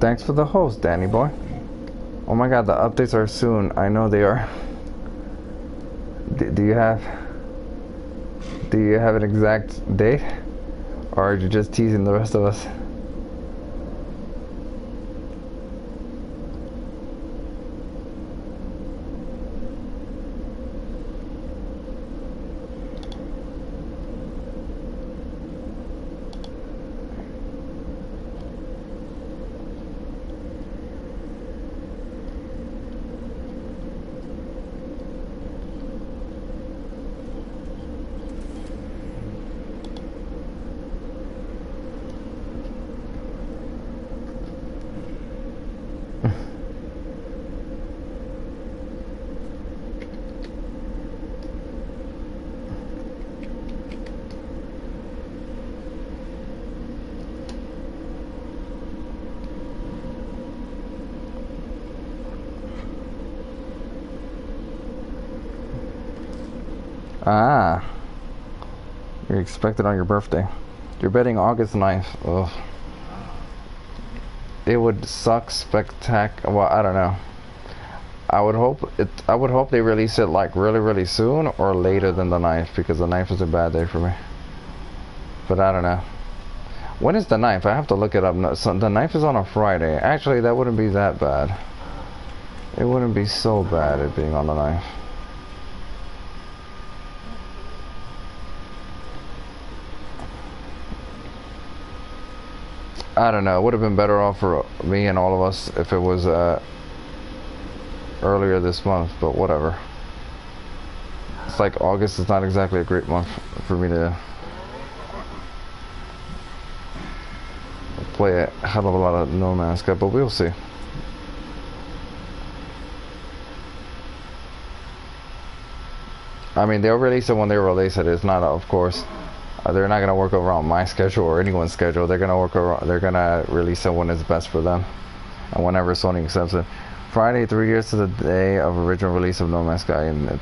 Thanks for the host, Danny boy. Oh my god, the updates are soon. I know they are. Do you have an exact date? Or are you just teasing the rest of us? Ah, you're expected on your birthday. You're betting August 9th. Ugh. It would suck well, I don't know. I would hope they release it like really soon or later than the 9th, because the 9th is a bad day for me. But I don't know. When is the 9th? I have to look it up. No, so the 9th is on a Friday. Actually, that wouldn't be that bad. It wouldn't be so bad it being on the 9th. I don't know. It would have been better off for me and all of us if it was earlier this month, but whatever. It's like August is not exactly a great month for me to play a hell of a lot of No Man's Sky, but we'll see. I mean, they'll release it when they release it. It's not, of course. They're not gonna work around my schedule or anyone's schedule. They're gonna release it when it's best for them, and whenever Sony accepts it. Friday, 3 years to the day of original release of No Man's Sky, and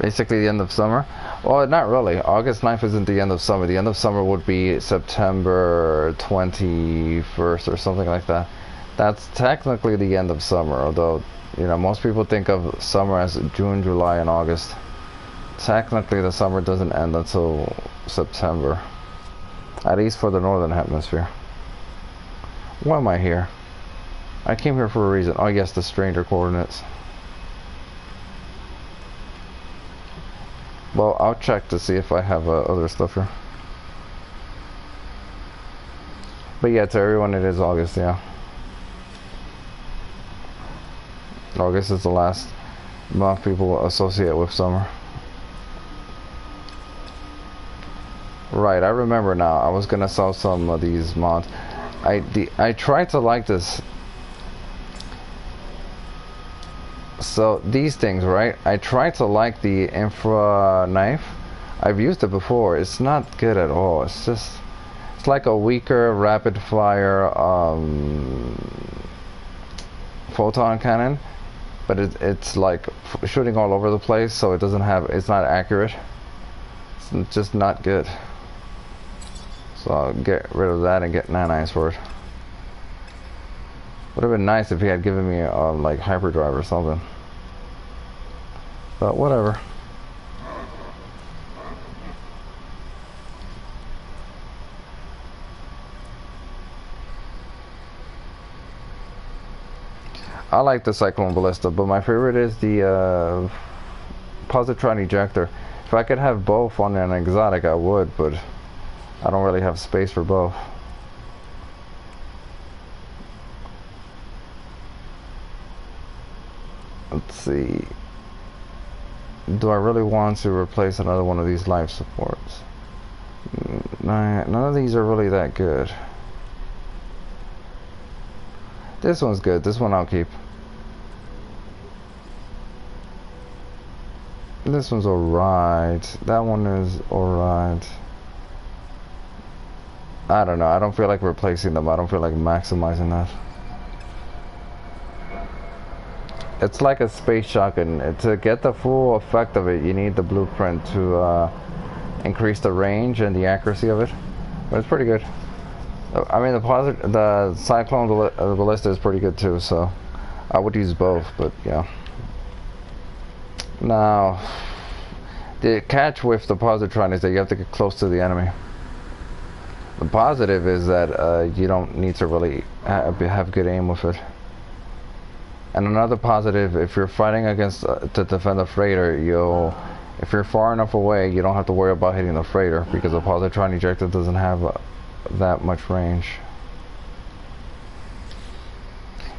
basically the end of summer. Well, not really. August 9th isn't the end of summer. The end of summer would be September 21st or something like that. That's technically the end of summer, although, you know, most people think of summer as June, July, and August. Technically, the summer doesn't end until September. At least for the northern hemisphere. Why am I here? I came here for a reason. Oh yes, the stranger coordinates. Well, I'll check to see if I have other stuff here. But yeah, to everyone it is August, yeah. August is the last month people associate with summer. Right, I remember now. I was gonna sell some of these mods. I tried to like this. So these things, right? I tried to like the infra knife. I've used it before. It's not good at all. It's like a weaker rapid fire photon cannon, but it's like shooting all over the place, so it's not accurate. It's just not good. So I'll get rid of that and get nanites for it. Would have been nice if he had given me like hyperdrive or something, but whatever. I like the Cyclone Ballista, but my favorite is the positron ejector. If I could have both on an exotic, I would, but I don't really have space for both. Let's see. Do I really want to replace another one of these life supports? None of these are really that good. This one's good. This one I'll keep. This one's alright. That one is alright. I don't know. I don't feel like replacing them. I don't feel like maximizing that. It's like a space shotgun. To get the full effect of it, you need the blueprint to increase the range and the accuracy of it. but it's pretty good. I mean, the Cyclone Ballista is pretty good too, so I would use both, but yeah. Now, the catch with the positron is that you have to get close to the enemy. The positive is that you don't need to really have good aim with it. And another positive, if you're fighting against to defend a freighter, if you're far enough away, you don't have to worry about hitting the freighter because the positron ejector doesn't have that much range.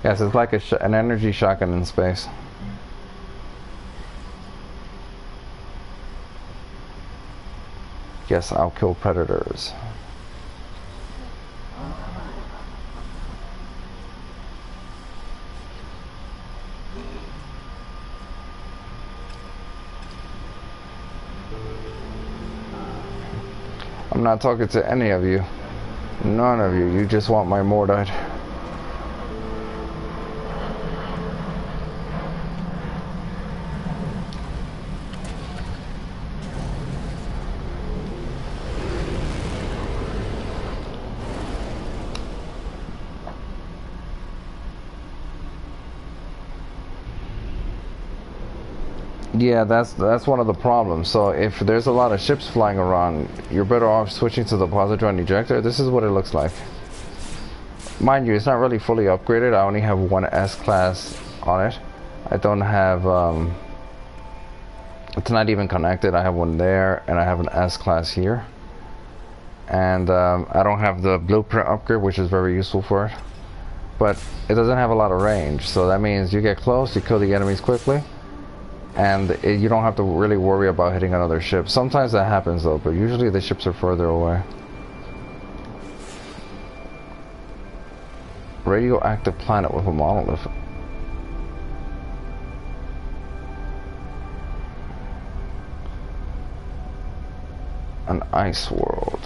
Yes, it's like an energy shotgun in space. Yes, I'll kill predators. I'm not talking to any of you. None of you. You just want my Mordite. Yeah, that's one of the problems. So if there's a lot of ships flying around, you're better off switching to the positron ejector. This is what it looks like. Mind you, it's not really fully upgraded. I only have one S-Class on it. I don't have, it's not even connected. I have one there, and I have an S-Class here. And I don't have the blueprint upgrade, which is very useful for it. But it doesn't have a lot of range, so that means you get close, you kill the enemies quickly. And you don't have to really worry about hitting another ship. Sometimes that happens though, but usually the ships are further away. Radioactive planet with a monolith. An ice world.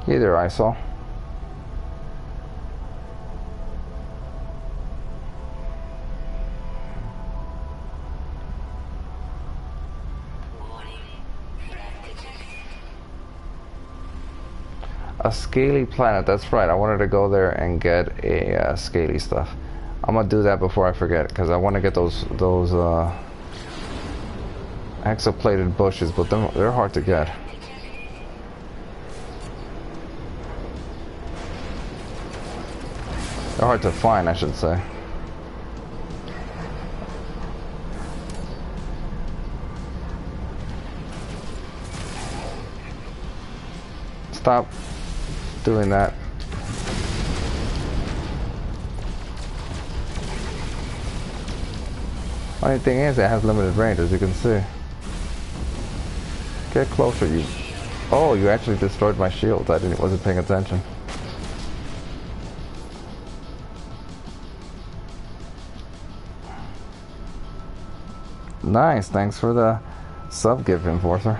Hey there, ISO. A scaly planet, that's right. I wanted to go there and get a scaly stuff. I'm gonna do that before I forget, because I want to get those hexaplated bushes, but they're hard to get. They're hard to find, I should say. Stop doing that. Only thing is, it has limited range, as you can see. Get closer, you. Oh, you actually destroyed my shield. Wasn't paying attention. Nice, thanks for the sub gift, Enforcer.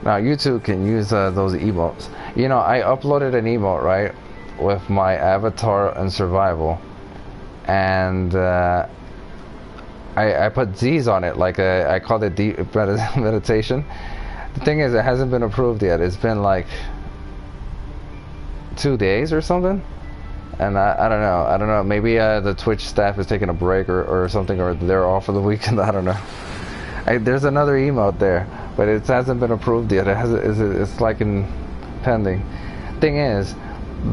Now you two can use those emotes. You know, I uploaded an emote, right, with my avatar and survival, and I put Z's on it, like I called it deep meditation. The thing is, it hasn't been approved yet. It's been like 2 days or something, and I don't know, maybe the Twitch staff is taking a break or something, or they're off for the weekend. I don't know. There's another emote there, but it hasn't been approved yet. It's like in pending. Thing is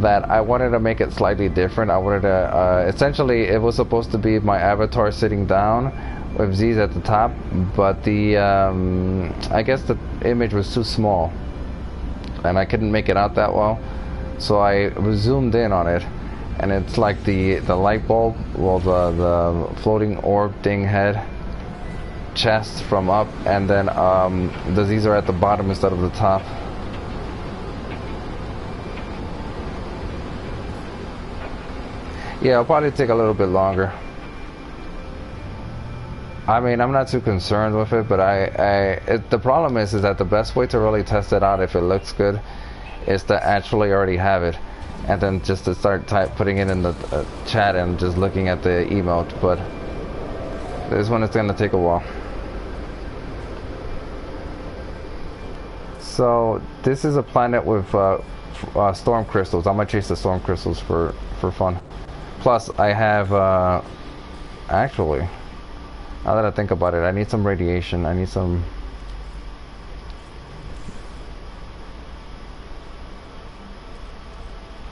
that I wanted to make it slightly different. I wanted to essentially, it was supposed to be my avatar sitting down with Z's at the top, but the I guess the image was too small and I couldn't make it out that well. So I zoomed in on it, and it's like the light bulb, well, the floating orb thing head, chest from up, and then the Z's are at the bottom instead of the top. Yeah, it'll probably take a little bit longer. I mean, I'm not too concerned with it, but the problem is that the best way to really test it out if it looks good is to actually already have it, and then just to start putting it in the chat and just looking at the emote. But this one is gonna take a while. So this is a planet with storm crystals. I'm gonna chase the storm crystals for fun. Plus, I have actually. Now that I think about it, I need some radiation. I need some...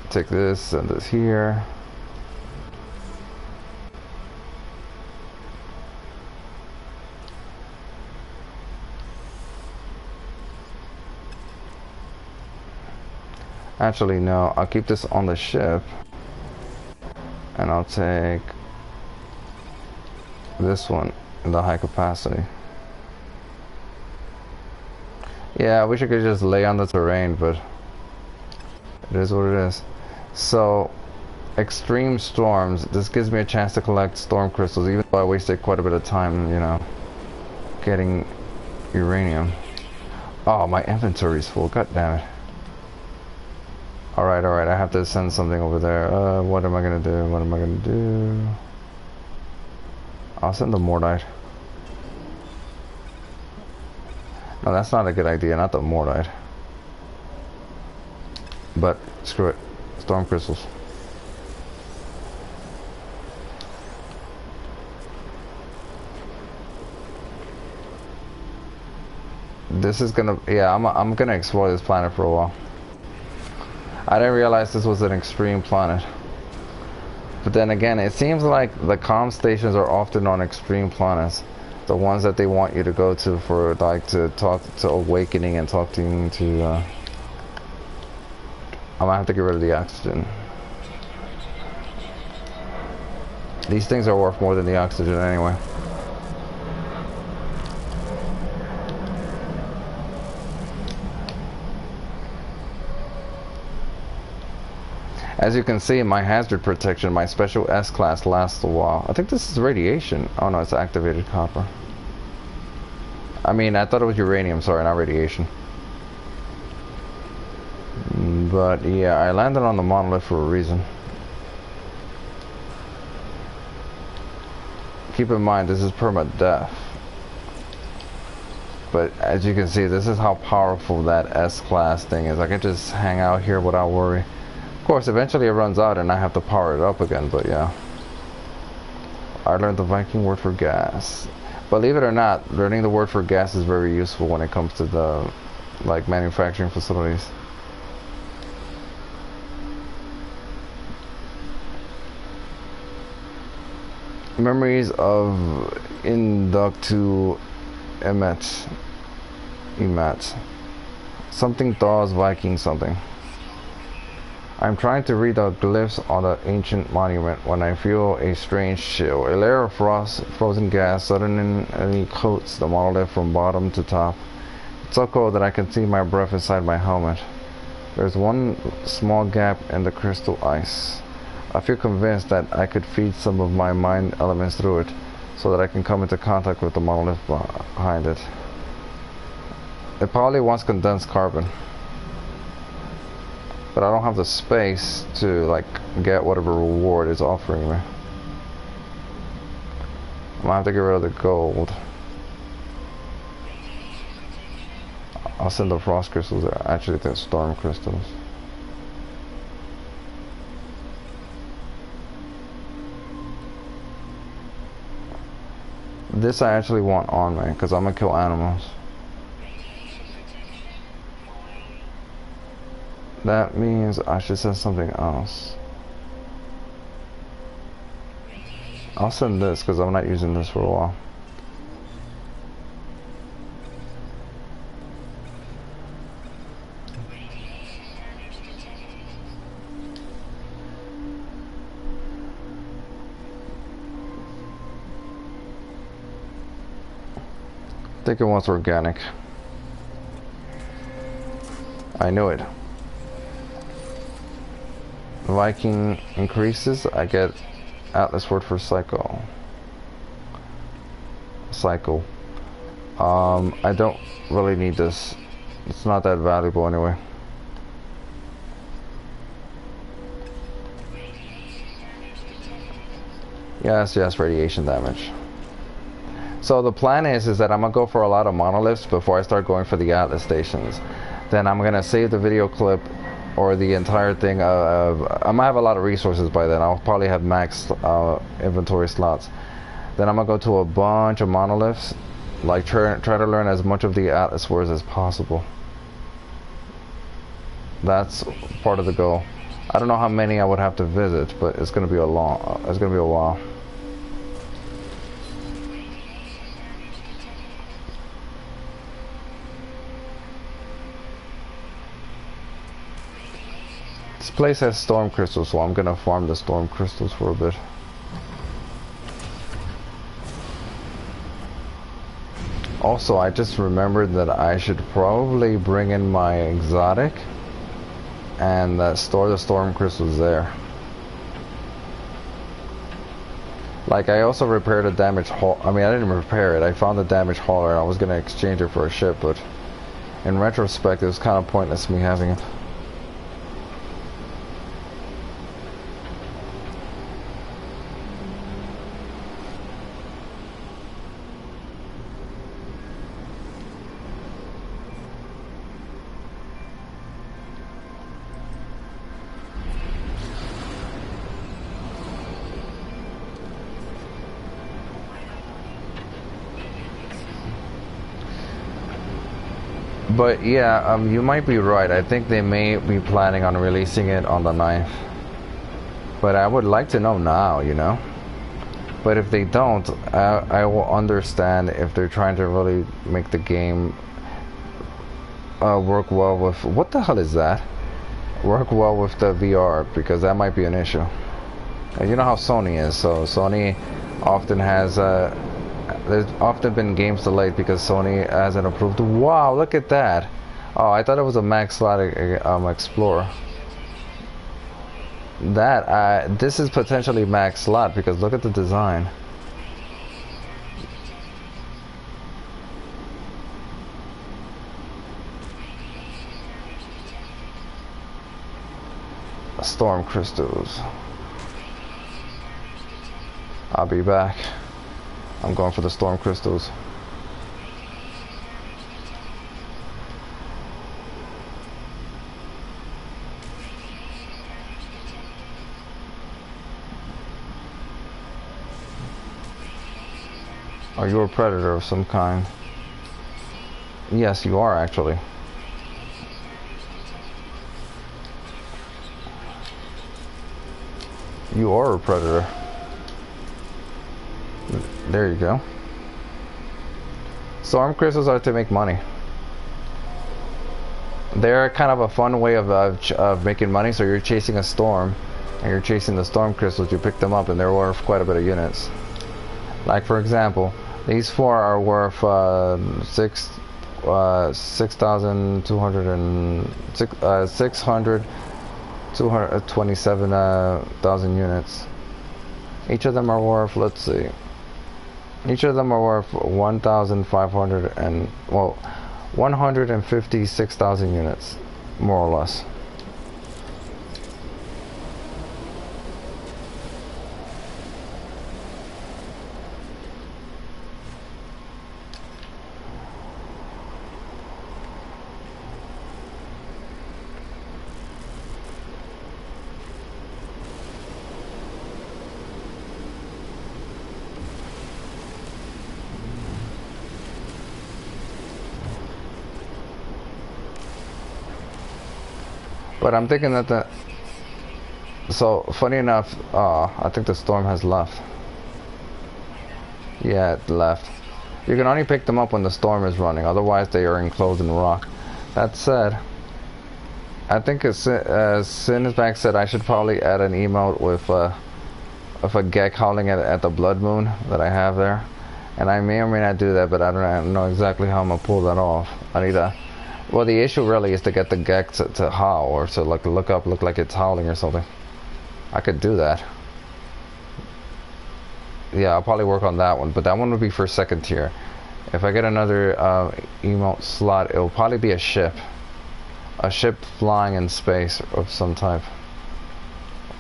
Take this and this here. Actually, no. I'll keep this on the ship. And I'll take this one in the high capacity. Yeah, I wish I could just lay on the terrain, but it is what it is. So, extreme storms. This gives me a chance to collect storm crystals, even though I wasted quite a bit of time, you know, getting uranium. Oh, my inventory's full. God damn it. Alright, I have to send something over there. What am I gonna do? What am I gonna do? I'll send the Mordite. No, that's not a good idea, not the Mordite. But, screw it. Storm crystals. This is gonna... Yeah, I'm gonna explore this planet for a while. I didn't realize this was an extreme planet. But then again, it seems like the comm stations are often on extreme planets. The ones that they want you to go to for, like, to talk to Awakening and talking to, I'm gonna have to get rid of the oxygen. These things are worth more than the oxygen anyway. As you can see, my hazard protection, my special S class lasts a while. I think this is radiation. Oh no, it's activated copper. I mean, I thought it was uranium, sorry, not radiation. But yeah, I landed on the monolith for a reason. Keep in mind, this is permadeath. But as you can see, this is how powerful that S class thing is. I can just hang out here without worry. Of course, eventually it runs out and I have to power it up again, but yeah. I learned the Viking word for gas. Believe it or not, learning the word for gas is very useful when it comes to the, like, manufacturing facilities. Memories of Inductu Emet. Something thaws Viking something. I'm trying to read the glyphs on the ancient monument when I feel a strange chill. A layer of frozen gas suddenly coats the monolith from bottom to top. It's so cold that I can see my breath inside my helmet. There's one small gap in the crystal ice. I feel convinced that I could feed some of my mind elements through it, so that I can come into contact with the monolith behind it. It probably wants condensed carbon. But I don't have the space to, like, get whatever reward it's offering me. I'm gonna have to get rid of the gold. I'll send the frost crystals there. Actually, the storm crystals. This I actually want on me, because I'm gonna kill animals. That means I should send something else. I'll send this because I'm not using this for a while. I think it wants organic. I knew it. Viking increases, I get Atlas word for cycle. cycle. I don't really need this. It's not that valuable anyway. Yes, yes, radiation damage. So the plan is that I'm gonna go for a lot of monoliths before I start going for the Atlas stations. Then I'm gonna save the video clip or the entire thing. I'm gonna have a lot of resources by then. I'll probably have max inventory slots. Then I'm gonna go to a bunch of monoliths, like try to learn as much of the Atlas words as possible. That's part of the goal. I don't know how many I would have to visit, but it's gonna be a while. This place has storm crystals, so I'm gonna farm the storm crystals for a bit. Also, I just remembered that I should probably bring in my exotic and store the storm crystals there. Like, I also repaired a damaged hull. I mean, I didn't repair it. I found the damaged hauler and I was gonna exchange it for a ship, but in retrospect, it was kind of pointless me having it. But yeah, you might be right. I think they may be planning on releasing it on the 9th. But I would like to know now, you know? But if they don't, I will understand if they're trying to really make the game work well with... What the hell is that? Work well with the VR, because that might be an issue. And you know how Sony is, so Sony often has... there's often been games delayed because Sony hasn't approved. Wow, look at that! Oh, I thought it was a max slot Explorer. This is potentially max slot because look at the design. Storm crystals. I'll be back. I'm going for the storm crystals. Are you a predator of some kind? Yes, you are actually. You are a predator. There you go. Storm crystals are to make money. They're kind of a fun way of making money. So you're chasing a storm, and you're chasing the storm crystals. You pick them up, and they're worth quite a bit of units. Like for example, these 4 are worth 227,000 units. Each of them are worth, let's see. Each of them are worth 1,500 and, well, 156,000 units, more or less. But I'm thinking that so funny enough, I think the storm has left. Yeah, it left. You can only pick them up when the storm is running, otherwise they are enclosed in rock. That said, I think as Sinnesback said, I should probably add an emote with a Gek howling at the blood moon that I have there. And I may or may not do that, but I don't know exactly how I'm gonna pull that off. I need to... Well, the issue really is to get the Gek to howl, or to like look like it's howling or something. I could do that. Yeah, I'll probably work on that one, but that one would be for second tier. If I get another emote slot, it'll probably be a ship. A ship flying in space of some type.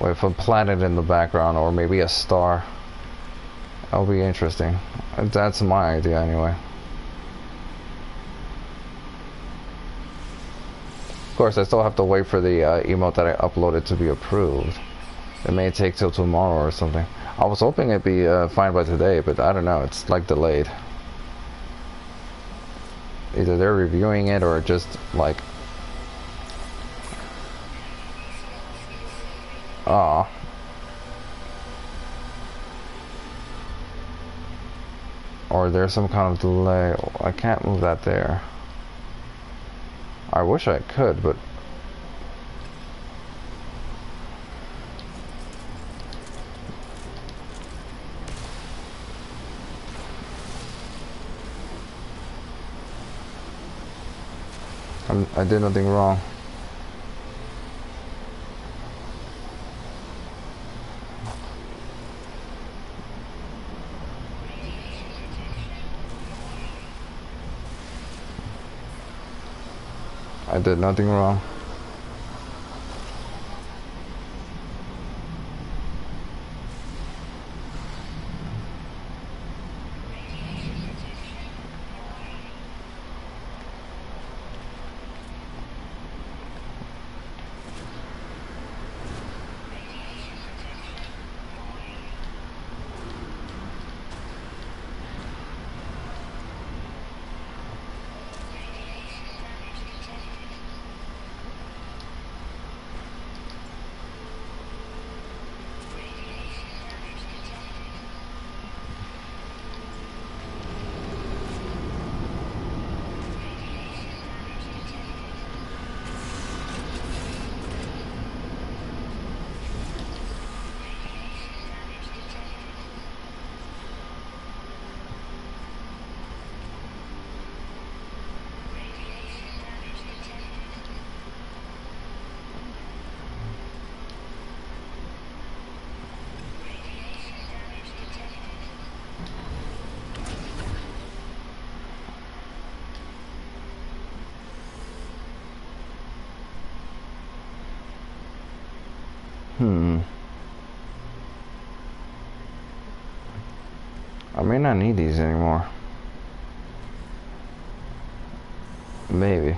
With a planet in the background, or maybe a star. That'll be interesting. That's my idea anyway. Of course, I still have to wait for the emote that I uploaded to be approved. It may take till tomorrow or something. I was hoping it'd be fine by today, but I don't know. It's like delayed. Either they're reviewing it or just like... Aw. Or there's some kind of delay. I can't move that there. I wish I could, but... I did nothing wrong. I did nothing wrong. I may not need these anymore. Maybe.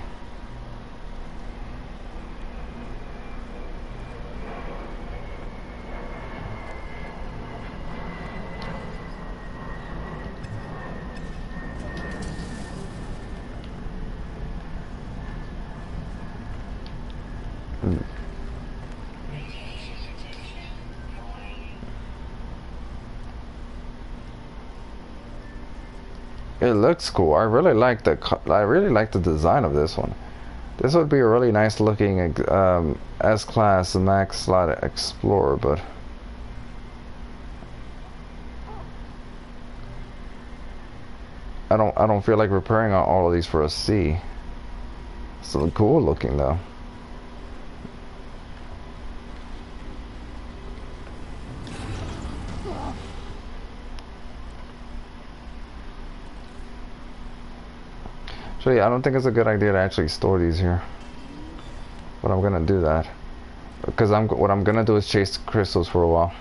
It looks cool. I really like the design of this one. This would be a really nice looking S-Class Max slot Explorer, but I don't feel like repairing all of these for a C. Still cool looking though. So yeah, I don't think it's a good idea to actually store these here. But I'm gonna do that. Because what I'm gonna do is chase crystals for a while.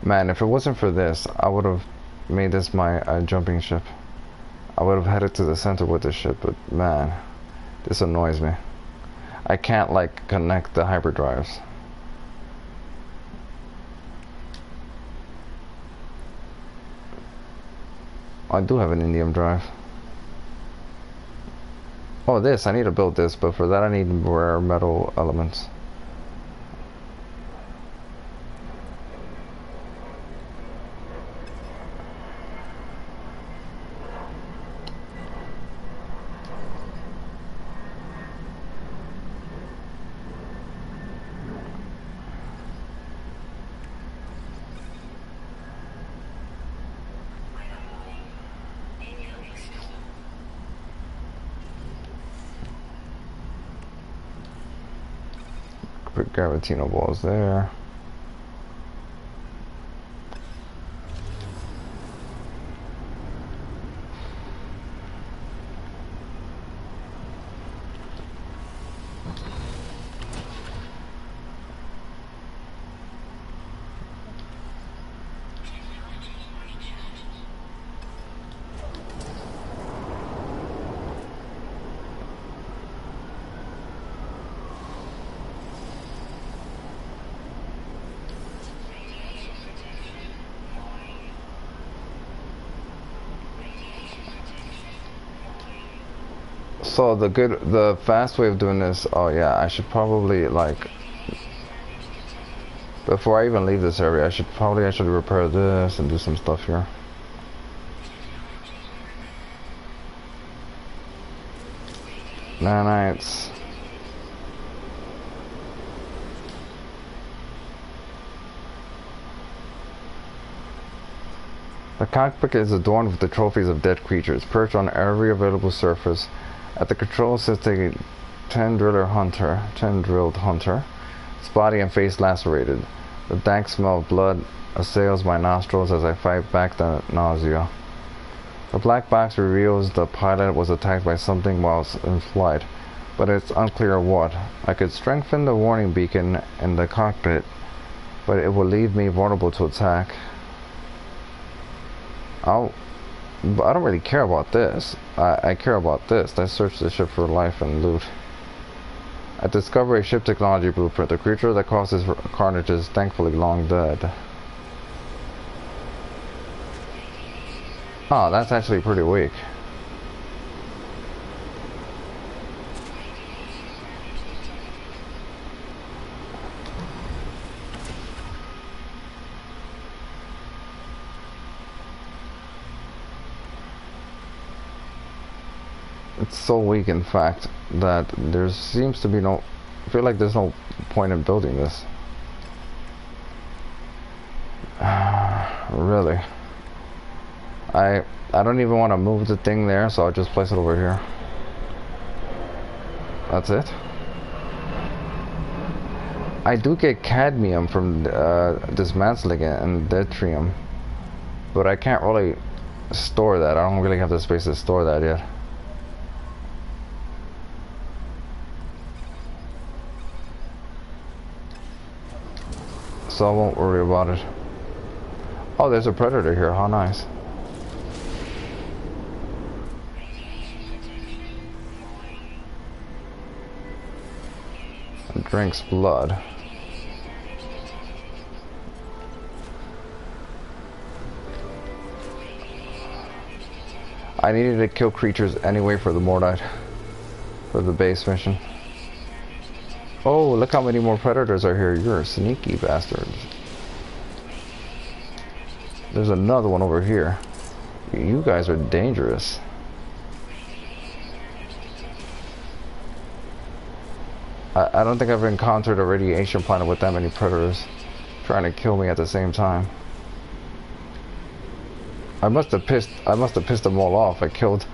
Man, if it wasn't for this, I would have made this my jumping ship. I would have headed to the center with this ship, but man, this annoys me. I can't like connect the hyperdrives. I do have an indium drive. Oh, I need to build this, but for that I need rare metal elements. Put Gravitino balls there. So the fast way of doing this, oh yeah, I should probably, like, before I even leave this area, I should probably actually repair this and do some stuff here. Nanites. The cockpit is adorned with the trophies of dead creatures, perched on every available surface. At the controls sits a 10-drilled hunter, his body and face lacerated. The dank smell of blood assails my nostrils as I fight back the nausea. The black box reveals the pilot was attacked by something while in flight, but it's unclear what. I could strengthen the warning beacon in the cockpit, but it will leave me vulnerable to attack. But I don't really care about this. I care about this. Let's search the ship for life and loot. I discover a ship technology blueprint. The creature that causes carnage is thankfully long dead. Oh, that's actually pretty weak. It's so weak, in fact, that there seems to be no... I feel like there's no point in building this. Really. I don't even want to move the thing there, so I'll just place it over here. That's it. I do get cadmium from dismantling it and deuterium, but I can't really store that. I don't really have the space to store that yet. So I won't worry about it. Oh, there's a predator here. How nice. It drinks blood. I needed to kill creatures anyway for the Mordite. For the base mission. Oh, look how many more predators are here. You're a sneaky bastard. There's another one over here. You guys are dangerous. I don't think I've encountered a radiation planet with that many predators trying to kill me at the same time. I must have pissed them all off. I killed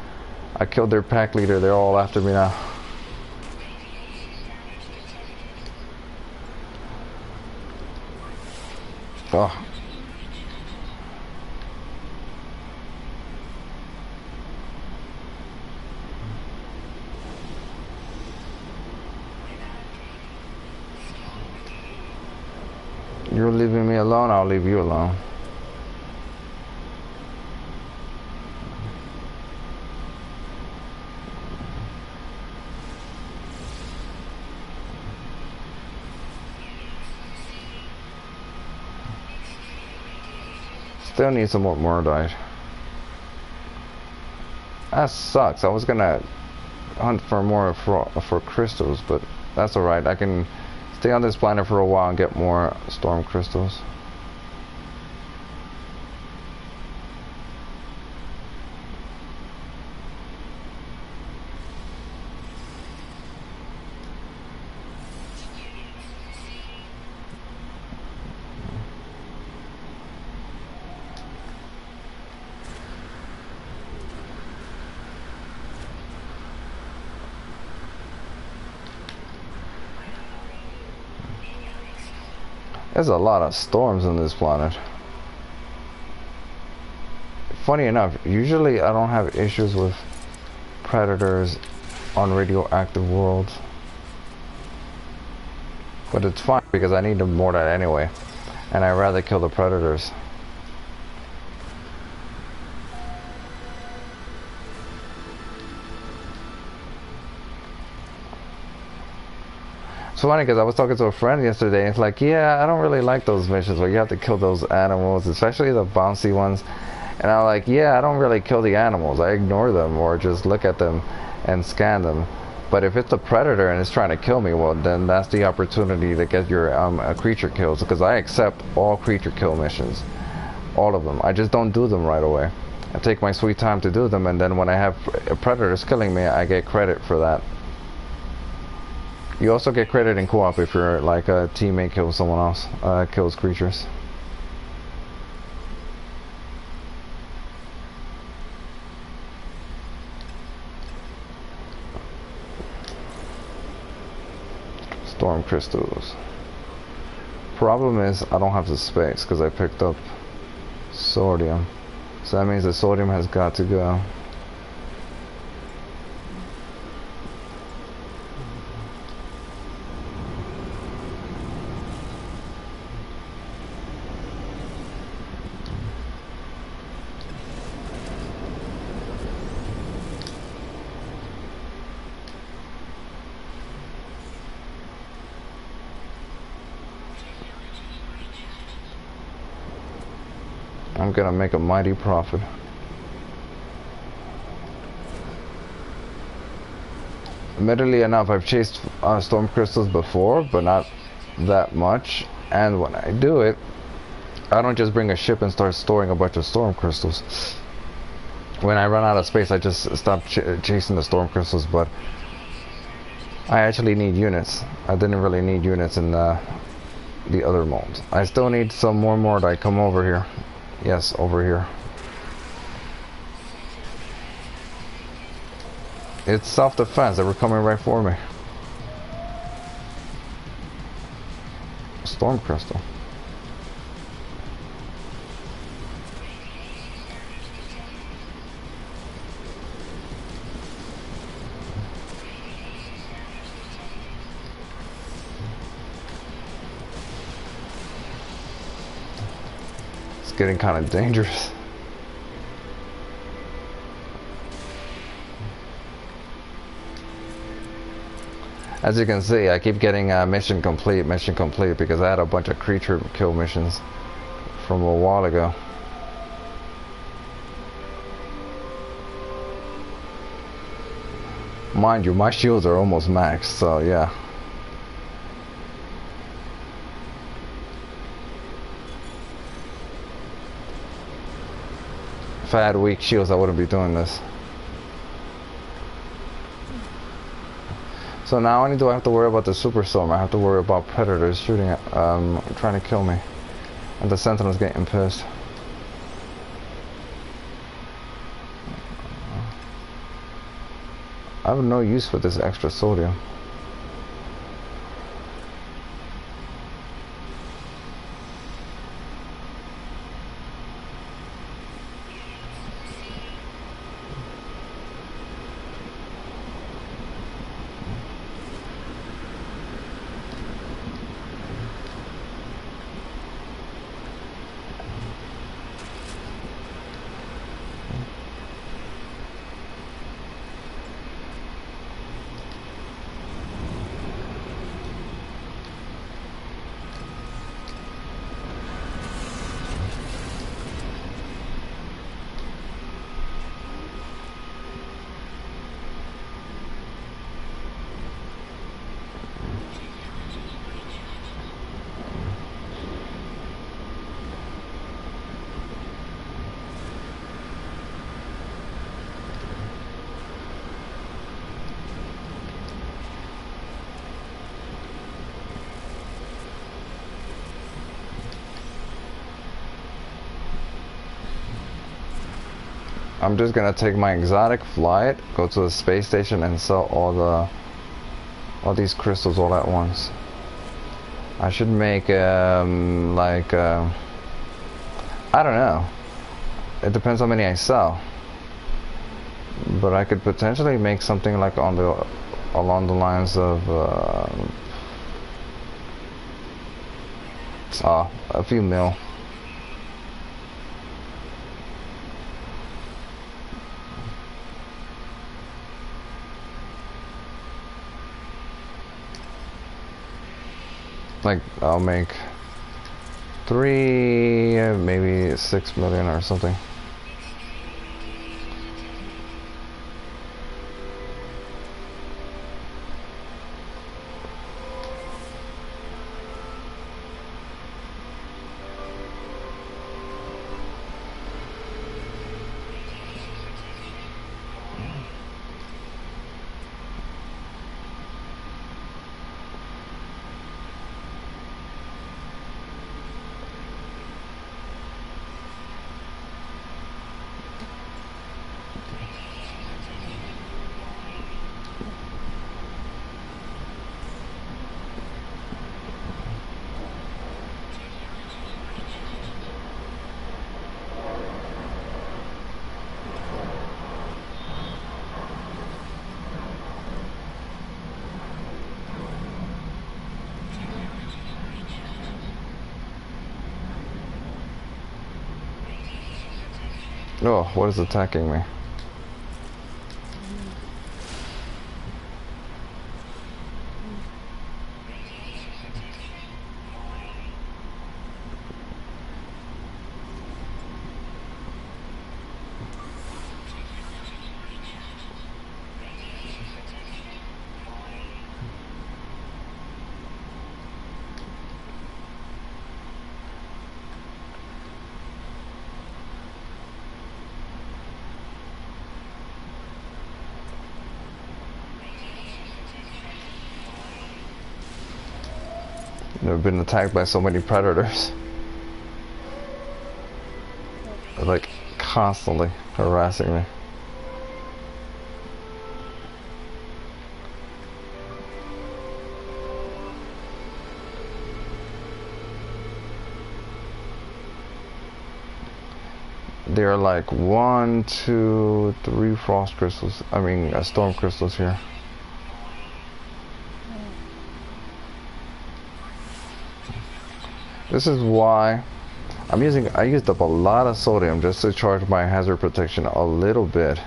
their pack leader. They're all after me now. Oh. You're leaving me alone, I'll leave you alone. Still need some more Mordite. That sucks. I was gonna hunt for more for crystals, but that's alright. I can stay on this planet for a while and get more storm crystals. There's a lot of storms on this planet. Funny enough, usually I don't have issues with predators on radioactive worlds. But it's fine because I need more of that anyway. And I'd rather kill the predators. It's funny because I was talking to a friend yesterday and it's like, yeah, I don't really like those missions where you have to kill those animals, especially the bouncy ones. And I'm like, yeah, I don't really kill the animals. I ignore them or just look at them and scan them. But if it's a predator and it's trying to kill me, well, then that's the opportunity to get your creature kills, because I accept all creature kill missions. All of them. I just don't do them right away. I take my sweet time to do them, and then when I have predators killing me, I get credit for that. You also get credit in co-op if you're like a teammate kills someone else, kills creatures. Storm crystals. Problem is I don't have the space because I picked up sodium. So that means the sodium has got to go. I'm gonna make a mighty profit. Admittedly enough, I've chased storm crystals before, but not that much. And when I do it, I don't just bring a ship and start storing a bunch of storm crystals. When I run out of space, I just stop chasing the storm crystals, but I actually need units. I didn't really need units in the other modes. I still need some more that I come over here. Yes, over here. It's self-defense. They were coming right for me. Storm crystal. Getting kind of dangerous. As you can see, I keep getting mission complete because I had a bunch of creature kill missions from a while ago. Mind you, my shields are almost maxed, so yeah. If I had weak shields, I wouldn't be doing this. So now only do I have to worry about the superstorm. I have to worry about predators shooting at, trying to kill me, and the sentinel's getting pissed. I have no use for this extra sodium. I'm just gonna take my exotic flight, go to the space station, and sell all these crystals all at once. I should make like I don't know. It depends how many I sell. But I could potentially make something like on the along the lines of a few mil. Like I'll make 3, maybe 6 million or something. Oh, what is attacking me? I've been attacked by so many predators. They're like constantly harassing me. There are like 1, 2, 3 frost crystals. I mean, storm crystals here. This is why I used up a lot of sodium just to charge my hazard protection a little bit.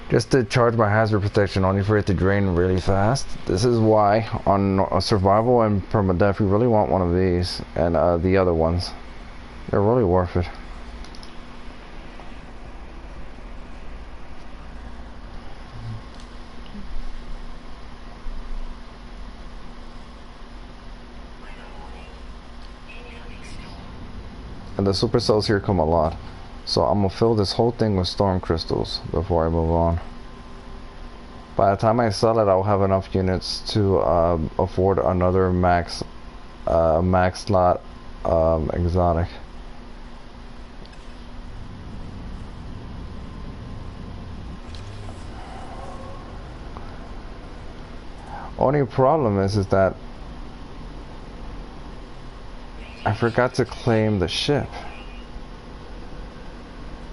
Just to charge my hazard protection, only for it to drain really fast. This is why on survival and permadeath you really want one of these, and the other ones. They're really worth it. And the super cells here come a lot. So I'm gonna fill this whole thing with storm crystals before I move on. By the time I sell it, I'll have enough units to afford another max slot exotic. Only problem is that I forgot to claim the ship.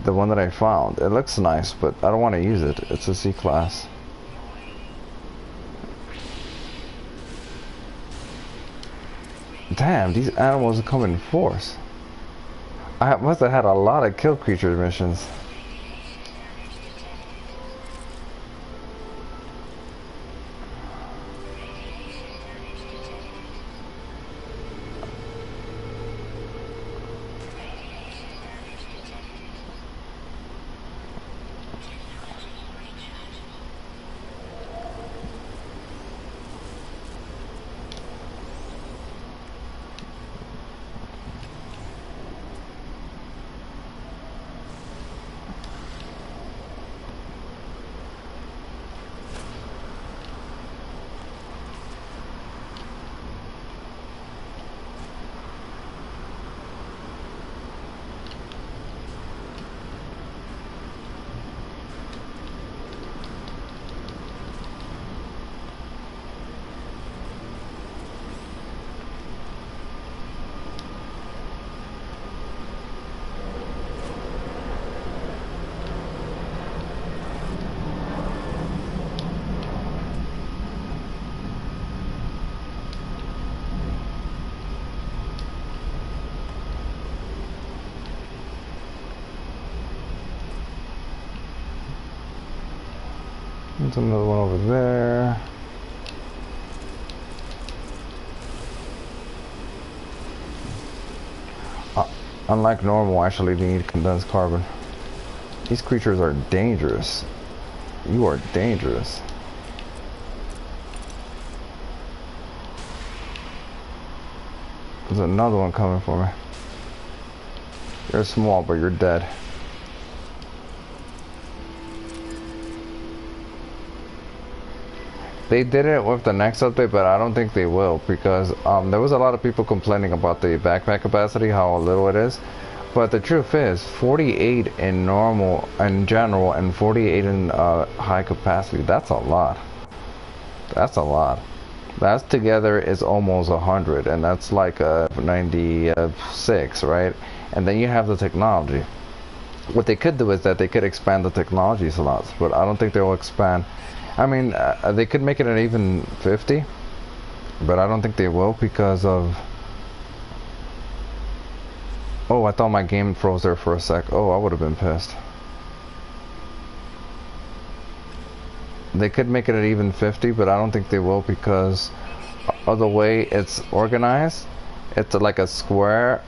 The one that I found. It looks nice, but I don't want to use it. It's a C class. Damn, these animals come in force. I must have had a lot of kill creature missions. There's another one over there. Unlike normal, I actually need condensed carbon. These creatures are dangerous. You are dangerous. There's another one coming for me. You're small, but you're dead. They did it with the next update, but I don't think they will, because there was a lot of people complaining about the backpack capacity, how little it is. But the truth is, 48 in normal, in general, and 48 in high capacity, that's a lot. That's a lot. That together is almost 100, and that's like a 96, right? And then you have the technology. What they could do is that they could expand the technology slots, but I don't think they'll expand. I mean, they could make it an even 50, but I don't think they will because of... Oh, I thought my game froze there for a sec. Oh, I would have been pissed. They could make it an even 50, but I don't think they will because of the way it's organized. It's like a square,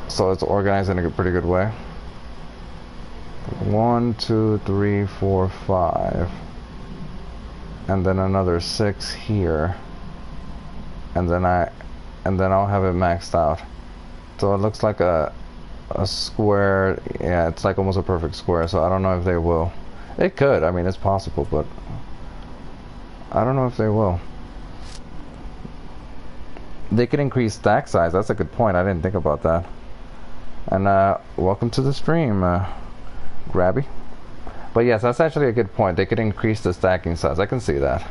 so it's organized in a pretty good way. 1, 2, 3, 4, 5. And then another 6 here. And then I'll have it maxed out. So it looks like a square. Yeah, it's like almost a perfect square, so I don't know if they will. It could, I mean, it's possible, but I don't know if they will. They could increase stack size. That's a good point. I didn't think about that. And welcome to the stream, Grabby. But yes, that's actually a good point. They could increase the stacking size. I can see that.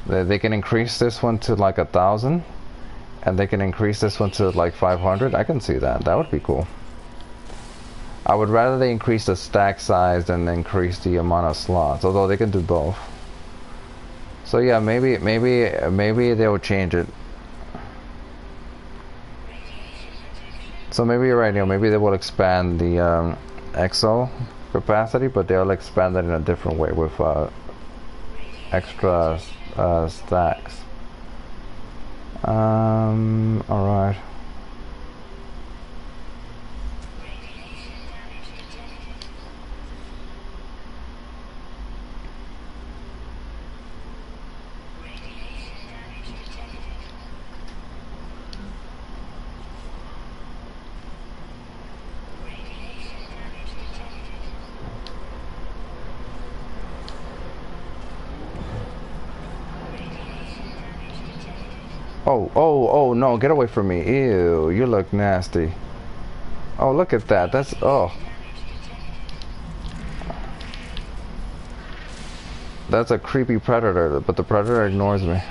They can increase this one to like 1,000. And they can increase this one to like 500. I can see that. That would be cool. I would rather they increase the stack size than increase the amount of slots. Although they can do both. So yeah, maybe they will change it. So maybe you're right, Neil. Maybe they will expand the exo capacity, but they'll expand it in a different way with extra stacks. Alright. Oh, no, get away from me. Ew, you look nasty. Oh, look at that. That's, oh. That's a creepy predator, but the predator ignores me.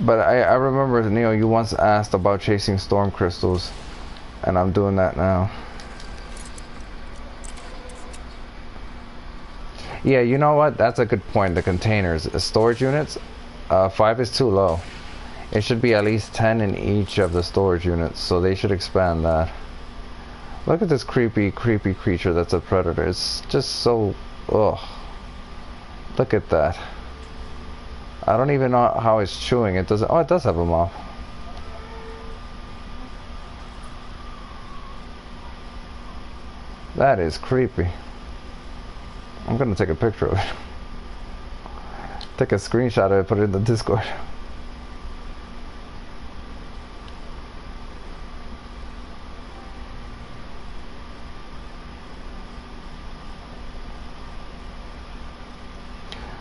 But I remember, Neo, you once asked about chasing storm crystals, and I'm doing that now. Yeah, you know what? That's a good point. The containers, storage units, 5 is too low. It should be at least 10 in each of the storage units, so they should expand that. Look at this creepy creature that's a predator. It's just so... ugh. Look at that. I don't even know how it's chewing. It doesn't... oh, it does have a mouth. That is creepy. I'm gonna take a picture of it. Take a screenshot of it, put it in the Discord.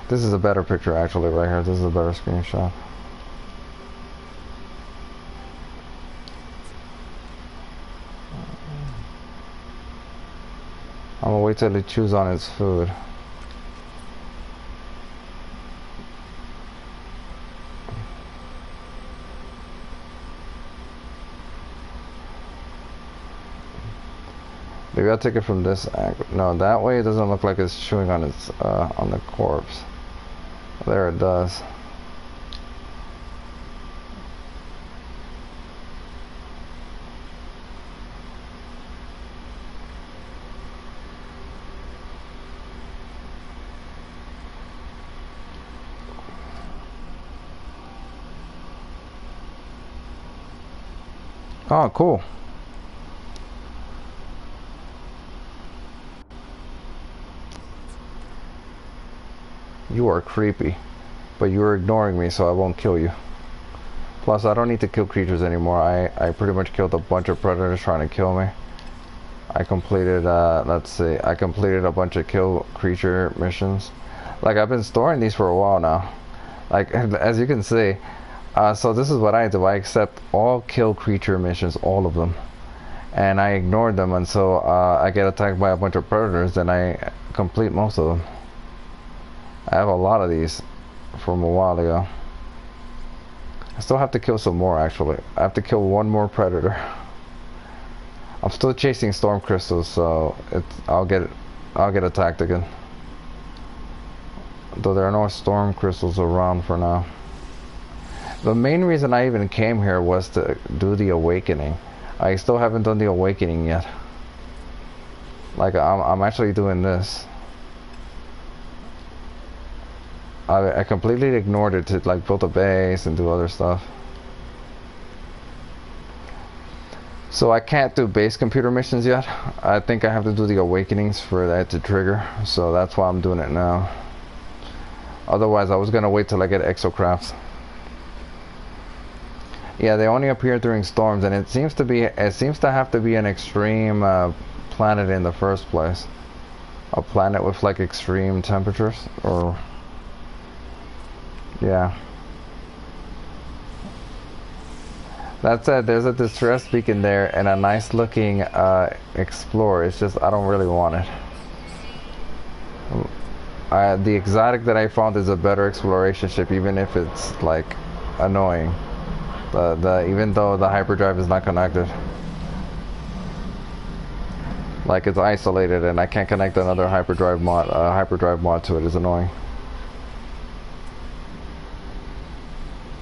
This is a better picture actually right here. This is a better screenshot. I'm gonna wait till it chews on its food. Maybe I'll take it from this angle. No, that way it doesn't look like it's chewing on its on the corpse. There it does. Oh, cool. You are creepy. But you're ignoring me, so I won't kill you. Plus, I don't need to kill creatures anymore. I pretty much killed a bunch of predators trying to kill me. I completed, let's see, I completed a bunch of kill creature missions. Like, I've been storing these for a while now. Like, as you can see, so this is what I do. I accept all kill creature missions, all of them. And I ignored them until I get attacked by a bunch of predators, and I complete most of them. I have a lot of these from a while ago. I still have to kill some more, actually. I have to kill one more predator. I'm still chasing storm crystals, so I'll get attacked again. Though there are no storm crystals around for now. The main reason I even came here was to do the awakening. I still haven't done the awakening yet. Like, I'm actually doing this. I completely ignored it to like build a base and do other stuff. So I can't do base computer missions yet. I think I have to do the awakenings for that to trigger. So that's why I'm doing it now. Otherwise, I was gonna wait till I get exocrafts. Yeah, they only appear during storms, and it seems to have to be an extreme planet in the first place. A planet with like extreme temperatures, or yeah. That said, there's a distress beacon there and a nice looking Explorer. It's just I don't really want it. The exotic that I found is a better exploration ship, even if it's like annoying. Even though the hyperdrive is not connected. Like, it's isolated and I can't connect another hyperdrive mod to it. Is annoying.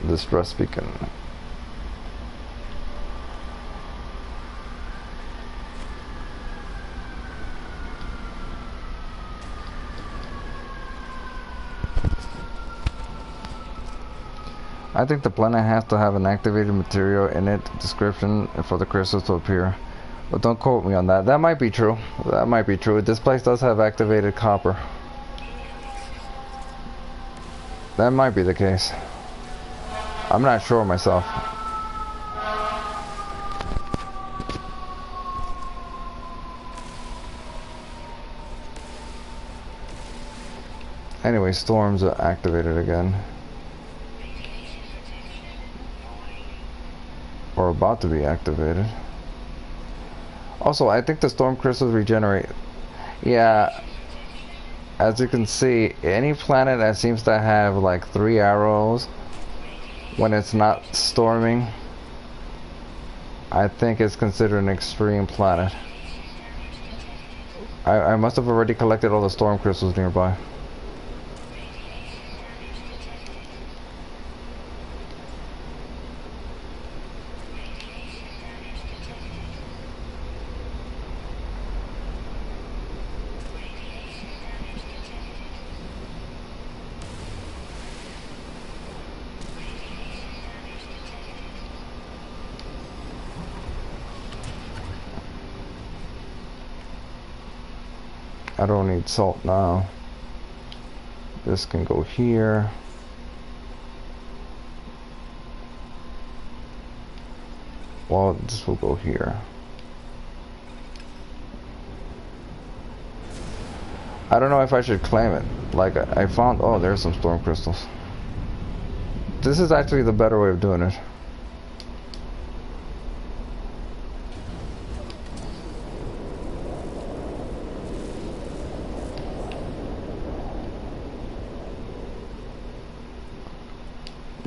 Distress beacon. I think the planet has to have an activated material in it description for the crystals to appear. But don't quote me on that. That might be true. That might be true. This place does have activated copper. That might be the case. I'm not sure myself. Anyway, storms are activated again. Or about to be activated. Also, I think the storm crystals regenerate. Yeah, as you can see, any planet that seems to have like 3 arrows when it's not storming, I think it's considered an extreme planet. I must have already collected all the storm crystals nearby. I don't need salt now. This can go here. Well, this will go here. I don't know if I should claim it. Like, I found, oh, there's some storm crystals. This is actually the better way of doing it.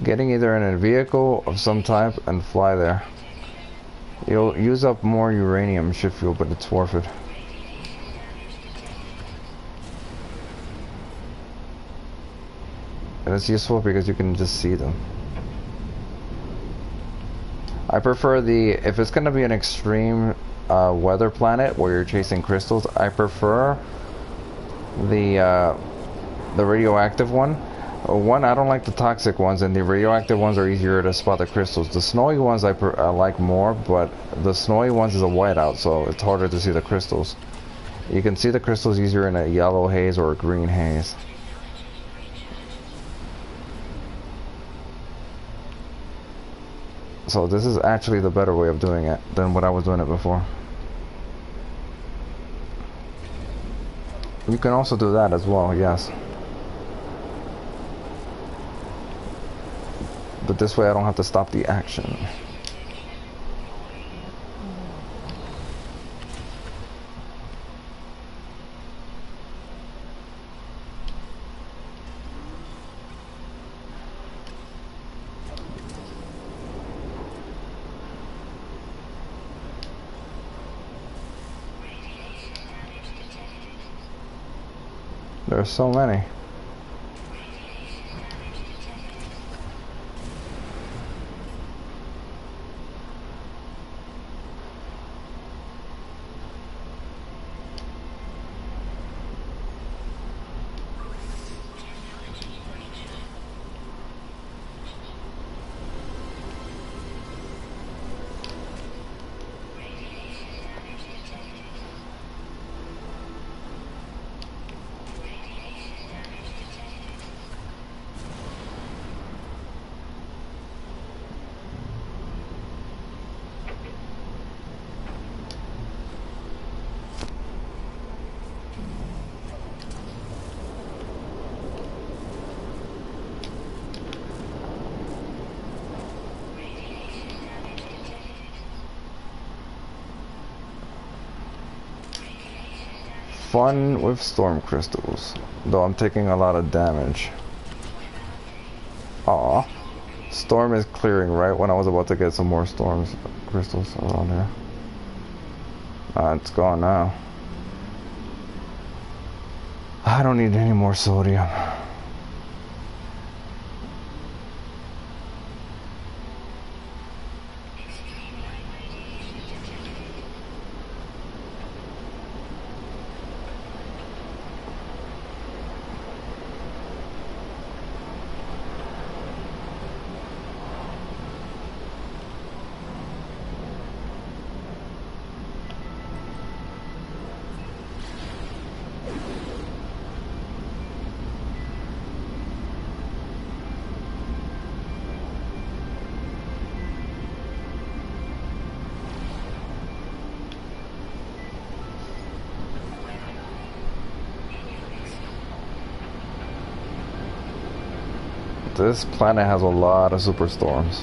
Getting either in a vehicle of some type and fly there. You'll use up more uranium ship fuel, but it's worth it. And it's useful because you can just see them. I prefer if it's gonna be an extreme weather planet where you're chasing crystals, I prefer the radioactive one. One, I don't like the toxic ones, and the radioactive ones are easier to spot the crystals. The snowy ones I like more, but the snowy ones is a whiteout, so it's harder to see the crystals. You can see the crystals easier in a yellow haze or a green haze. So this is actually the better way of doing it than what I was doing it before. You can also do that as well, yes. But this way I don't have to stop the action. There's so many. Fun with storm crystals, though I'm taking a lot of damage. Aw. Storm is clearing right when I was about to get some more storms crystals around here. It's gone now. I don't need any more sodium. This planet has a lot of superstorms.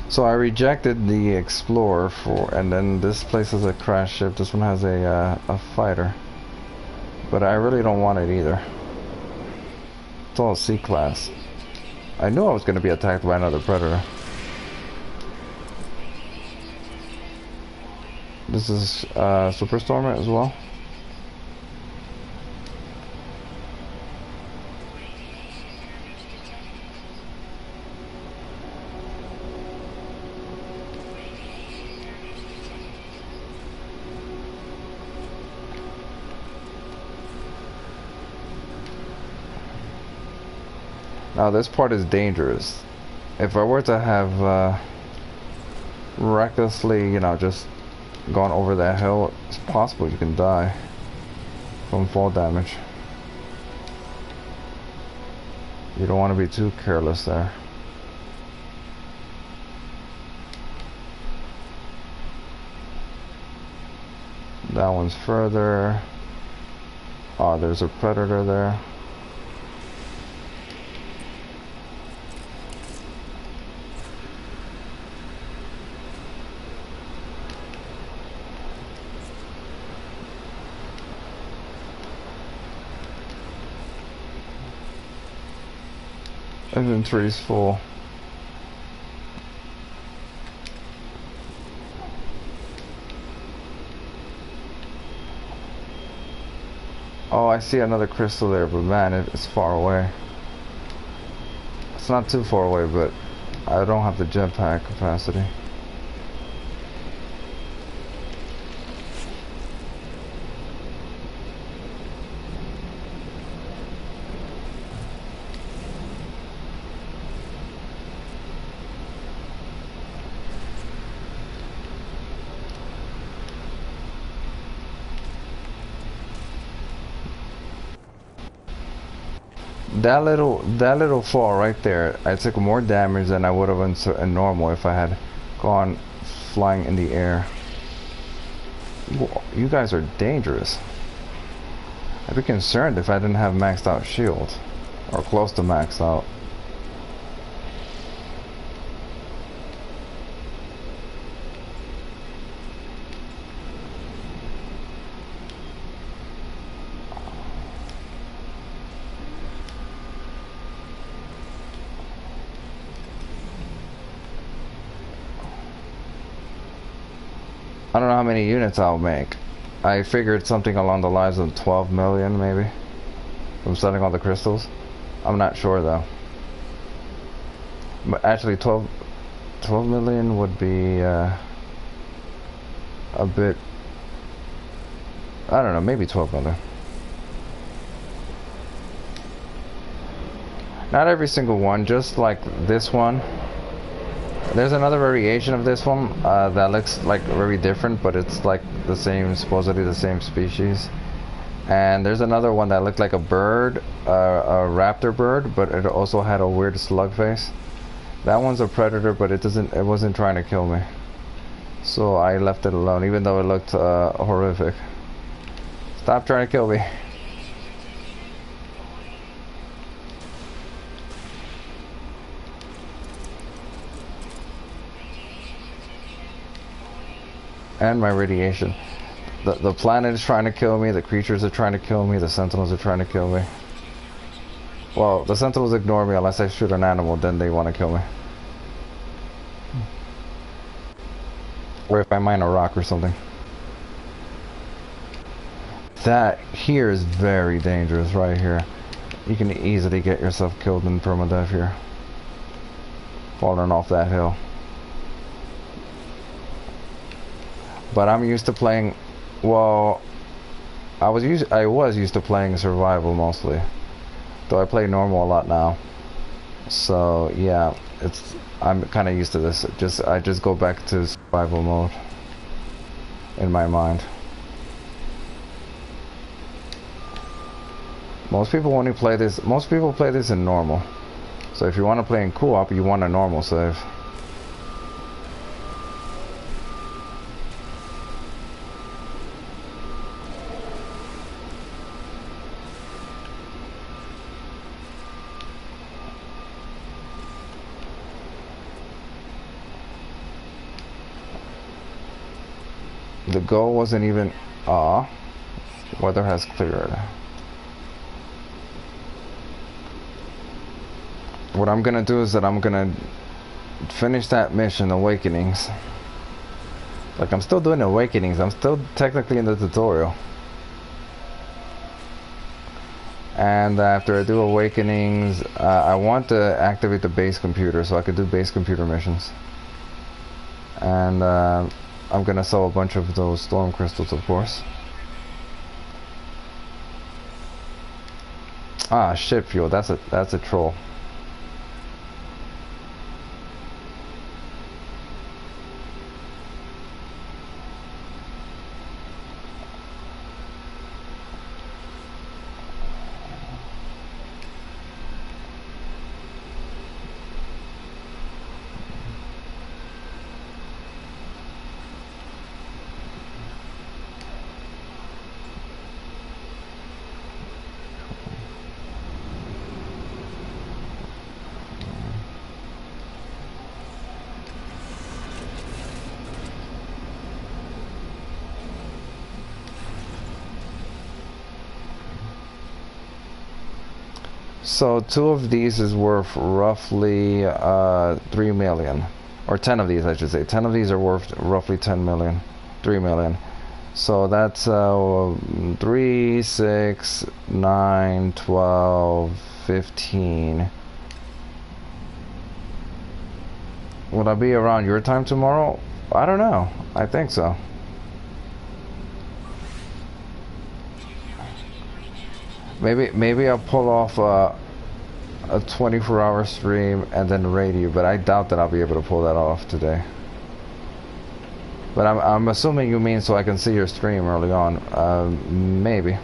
So I rejected the Explorer and then this place has a crash ship. This one has a fighter, but I really don't want it either. It's all C-class. I knew I was going to be attacked by another predator. This is Superstormer as well. Now this part is dangerous. If I were to have recklessly, you know, just gone over that hill, it's possible you can die from fall damage. You don't want to be too careless there. That one's further. Oh, there's a predator there. Inventory's full. Oh, I see another crystal there, but man, it's far away. It's not too far away, but I don't have the jetpack capacity. That little fall right there, I took more damage than I would have in normal if I had gone flying in the air. You guys are dangerous. I'd be concerned if I didn't have maxed out shield, or close to maxed out. I don't know how many units I'll make. I figured something along the lines of 12 million maybe from selling all the crystals. I'm not sure though. But actually 12 million would be a bit, I don't know, maybe 12 million. Not every single one, just like this one. There's another variation of this one that looks like very different, but it's like the same, supposedly the same species. And there's another one that looked like a bird, a raptor bird, but it also had a weird slug face. That one's a predator, but it wasn't trying to kill me, so I left it alone, even though it looked horrific. Stop trying to kill me. And my radiation. The planet is trying to kill me, the creatures are trying to kill me, the sentinels are trying to kill me. Well, the sentinels ignore me unless I shoot an animal, then they want to kill me. Or if I mine a rock or something. That here is very dangerous right here. You can easily get yourself killed in permadeath here. Falling off that hill. But I'm used to playing, well, I was used to playing survival mostly, though I play normal a lot now. So yeah, I'm kind of used to this. I just go back to survival mode in my mind. Most people only play this. Most people play this in normal. So if you want to play in co-op, you want a normal save. The goal wasn't even, weather has cleared. What I'm gonna do is that I'm gonna finish that mission, Awakenings. Like, I'm still doing Awakenings, I'm still technically in the tutorial. And after I do Awakenings, I want to activate the base computer so I could do base computer missions. And I'm gonna sell a bunch of those storm crystals, of course. Ah, ship fuel. That's a troll. So 2 of these is worth roughly 3 million, or 10 of these I should say. 10 of these are worth roughly 10 million, 3 million. So that's 3, 6, 9, 12, 15. Will I be around your time tomorrow? I don't know. I think so. Maybe I'll pull off a 24-hour stream and then raid you, but I doubt that I'll be able to pull that off today. But I'm assuming you mean so I can see your stream early on. Maybe.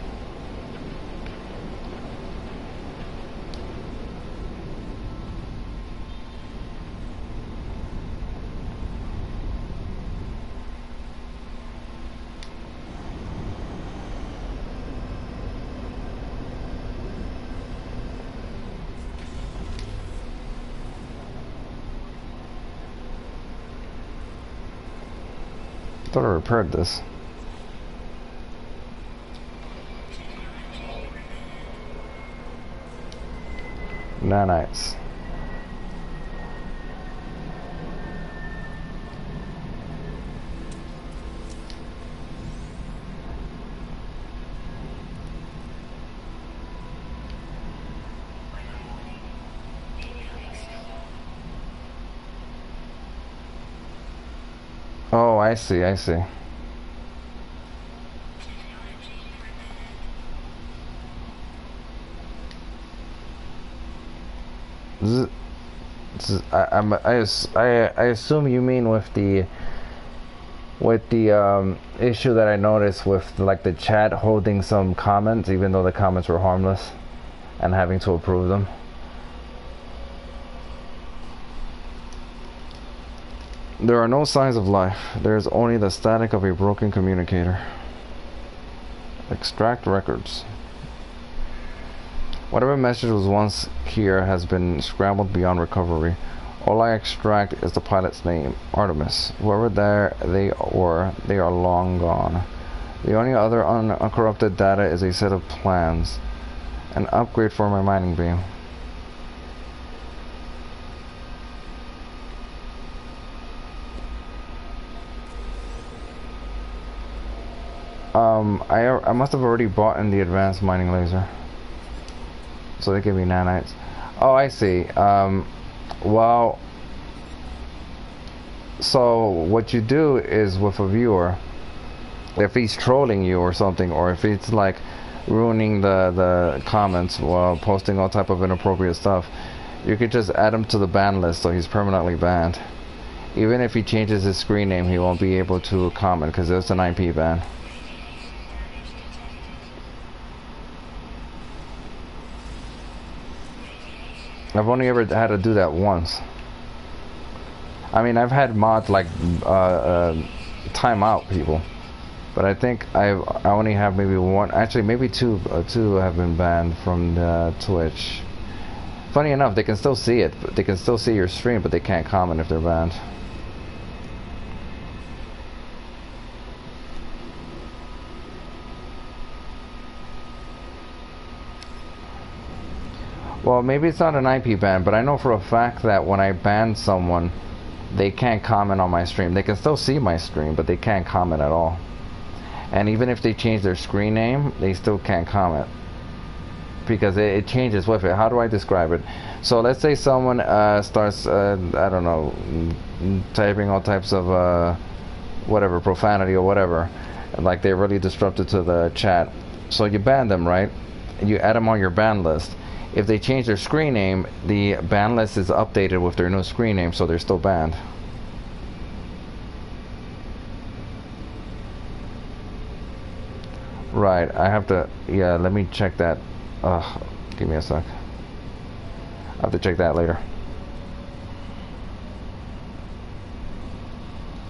Thought I repaired this. Nanites. Oh, I see, I see. I assume you mean with the issue that I noticed with like the chat holding some comments even though the comments were harmless and having to approve them. There are no signs of life. There is only the static of a broken communicator. Extract records. Whatever message was once here has been scrambled beyond recovery. All I extract is the pilot's name, Artemis. Whoever they were, they are long gone. The only other uncorrupted data is a set of plans. An upgrade for my mining beam. I must have already bought in the advanced mining laser. So they give me nanites. Oh, I see. Well, so what you do is with a viewer, if he's trolling you or something, or if it's like ruining the comments while posting all type of inappropriate stuff, you could just add him to the ban list so he's permanently banned. Even if he changes his screen name, he won't be able to comment because there's an IP ban. I've only ever had to do that once. I mean, I've had mods like time out people, but I think I only have maybe one, actually maybe two have been banned from Twitch. Funny enough, they can still see it. They can still see your stream, but they can't comment if they're banned. Well, maybe it's not an IP ban, but I know for a fact that when I ban someone, they can't comment on my stream. They can still see my stream, but they can't comment at all. And even if they change their screen name, they still can't comment. Because it changes with it. How do I describe it? So let's say someone starts, I don't know, typing all types of, whatever, profanity or whatever. Like they're really disruptive to the chat. So you ban them, right? You add them on your ban list. If they change their screen name, the ban list is updated with their new screen name, so they're still banned. Right, I have to, yeah, let me check that. Give me a sec. I have to check that later.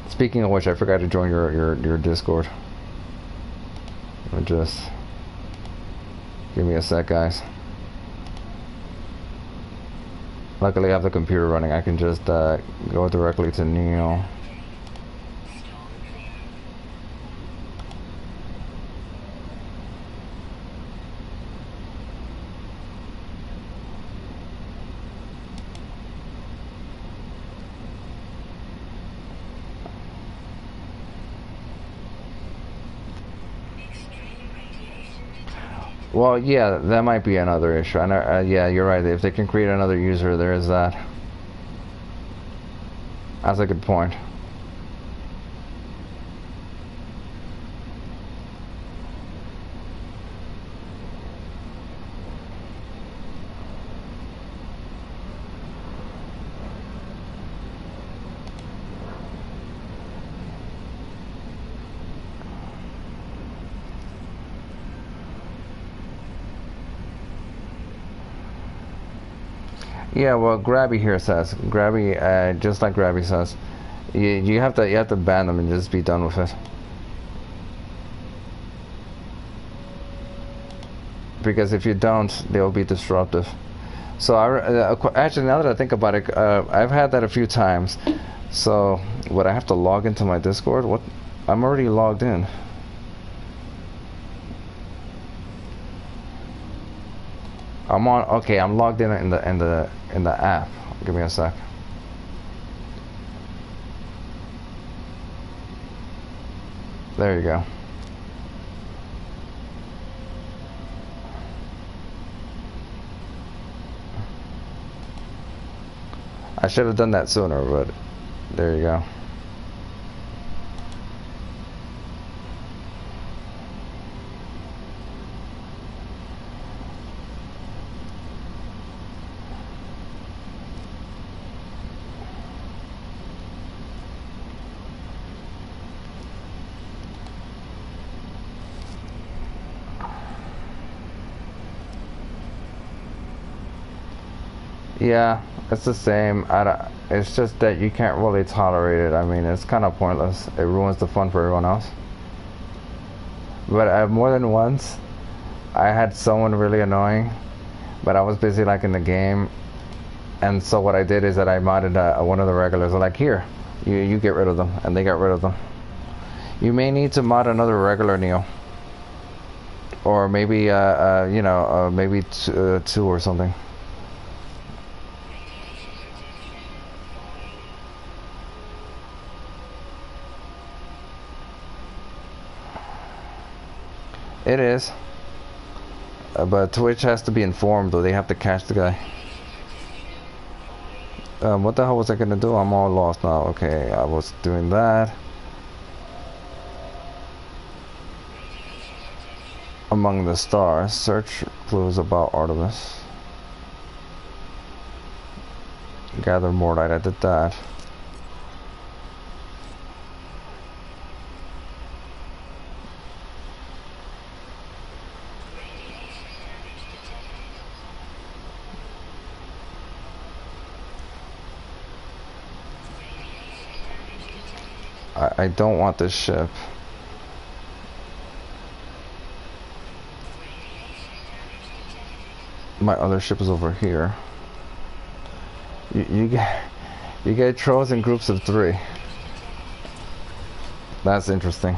Speaking of which, I forgot to join your Discord. Just give me a sec, guys. Luckily I have the computer running. I can just go directly to Neo. Well, yeah, that might be another issue. I know, yeah, you're right. If they can create another user, there is that. That's a good point. Yeah, well, Grabby here says, Grabby, just like Grabby says, you have to ban them and just be done with it. Because if you don't, they'll be disruptive. So actually, now that I think about it, I've had that a few times. So would I have to log into my Discord? What? I'm already logged in. I'm on. Okay, I'm logged in the app. Give me a sec. There you go. I should have done that sooner, but there you go. Yeah, it's the same. It's just that you can't really tolerate it. I mean, it's kind of pointless. It ruins the fun for everyone else. But more than once, I had someone really annoying, but I was busy like in the game, and so what I did is that I modded one of the regulars. I'm like, here, you get rid of them, and they got rid of them. You may need to mod another regular, Neo, or maybe you know, maybe two or something. It is. But Twitch has to be informed, though. They have to catch the guy. What the hell was I gonna do? I'm all lost now. Okay, I was doing that. Among the stars, search clues about Artemis. Gather more light. I did that. I don't want this ship. My other ship is over here. You get trolls in groups of 3. That's interesting.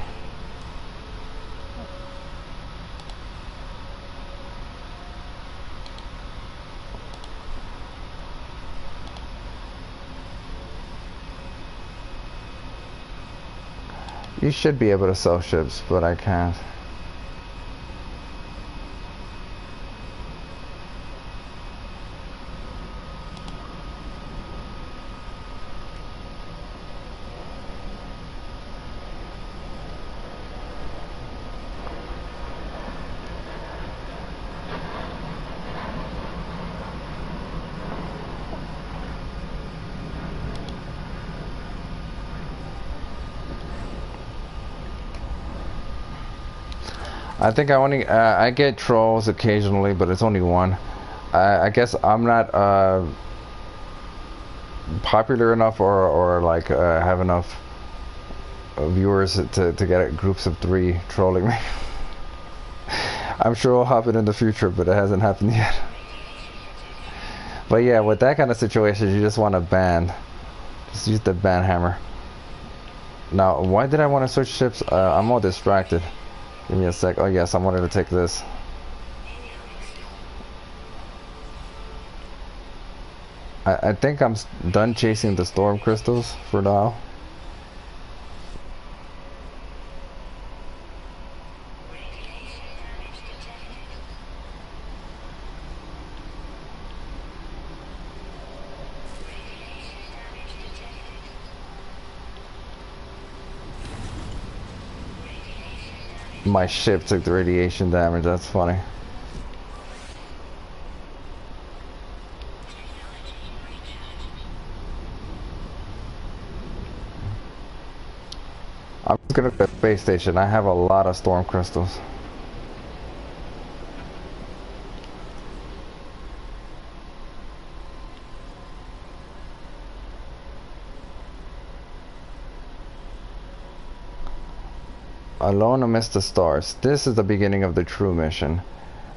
You should be able to sell ships, but I can't. I think I only I get trolls occasionally, but it's only one. I guess I'm not popular enough or like have enough viewers to get groups of 3 trolling me. I'm sure it'll happen in the future, but it hasn't happened yet. But yeah, with that kind of situation, you just want to ban. Just use the ban hammer. Now, why did I want to switch ships? I'm all distracted. Give me a sec. Oh yes, I wanted to take this. I think I'm done chasing the storm crystals for now. My ship took the radiation damage. That's funny. I'm just gonna go to the space station. I have a lot of storm crystals. Alone amidst the stars. This is the beginning of the true mission.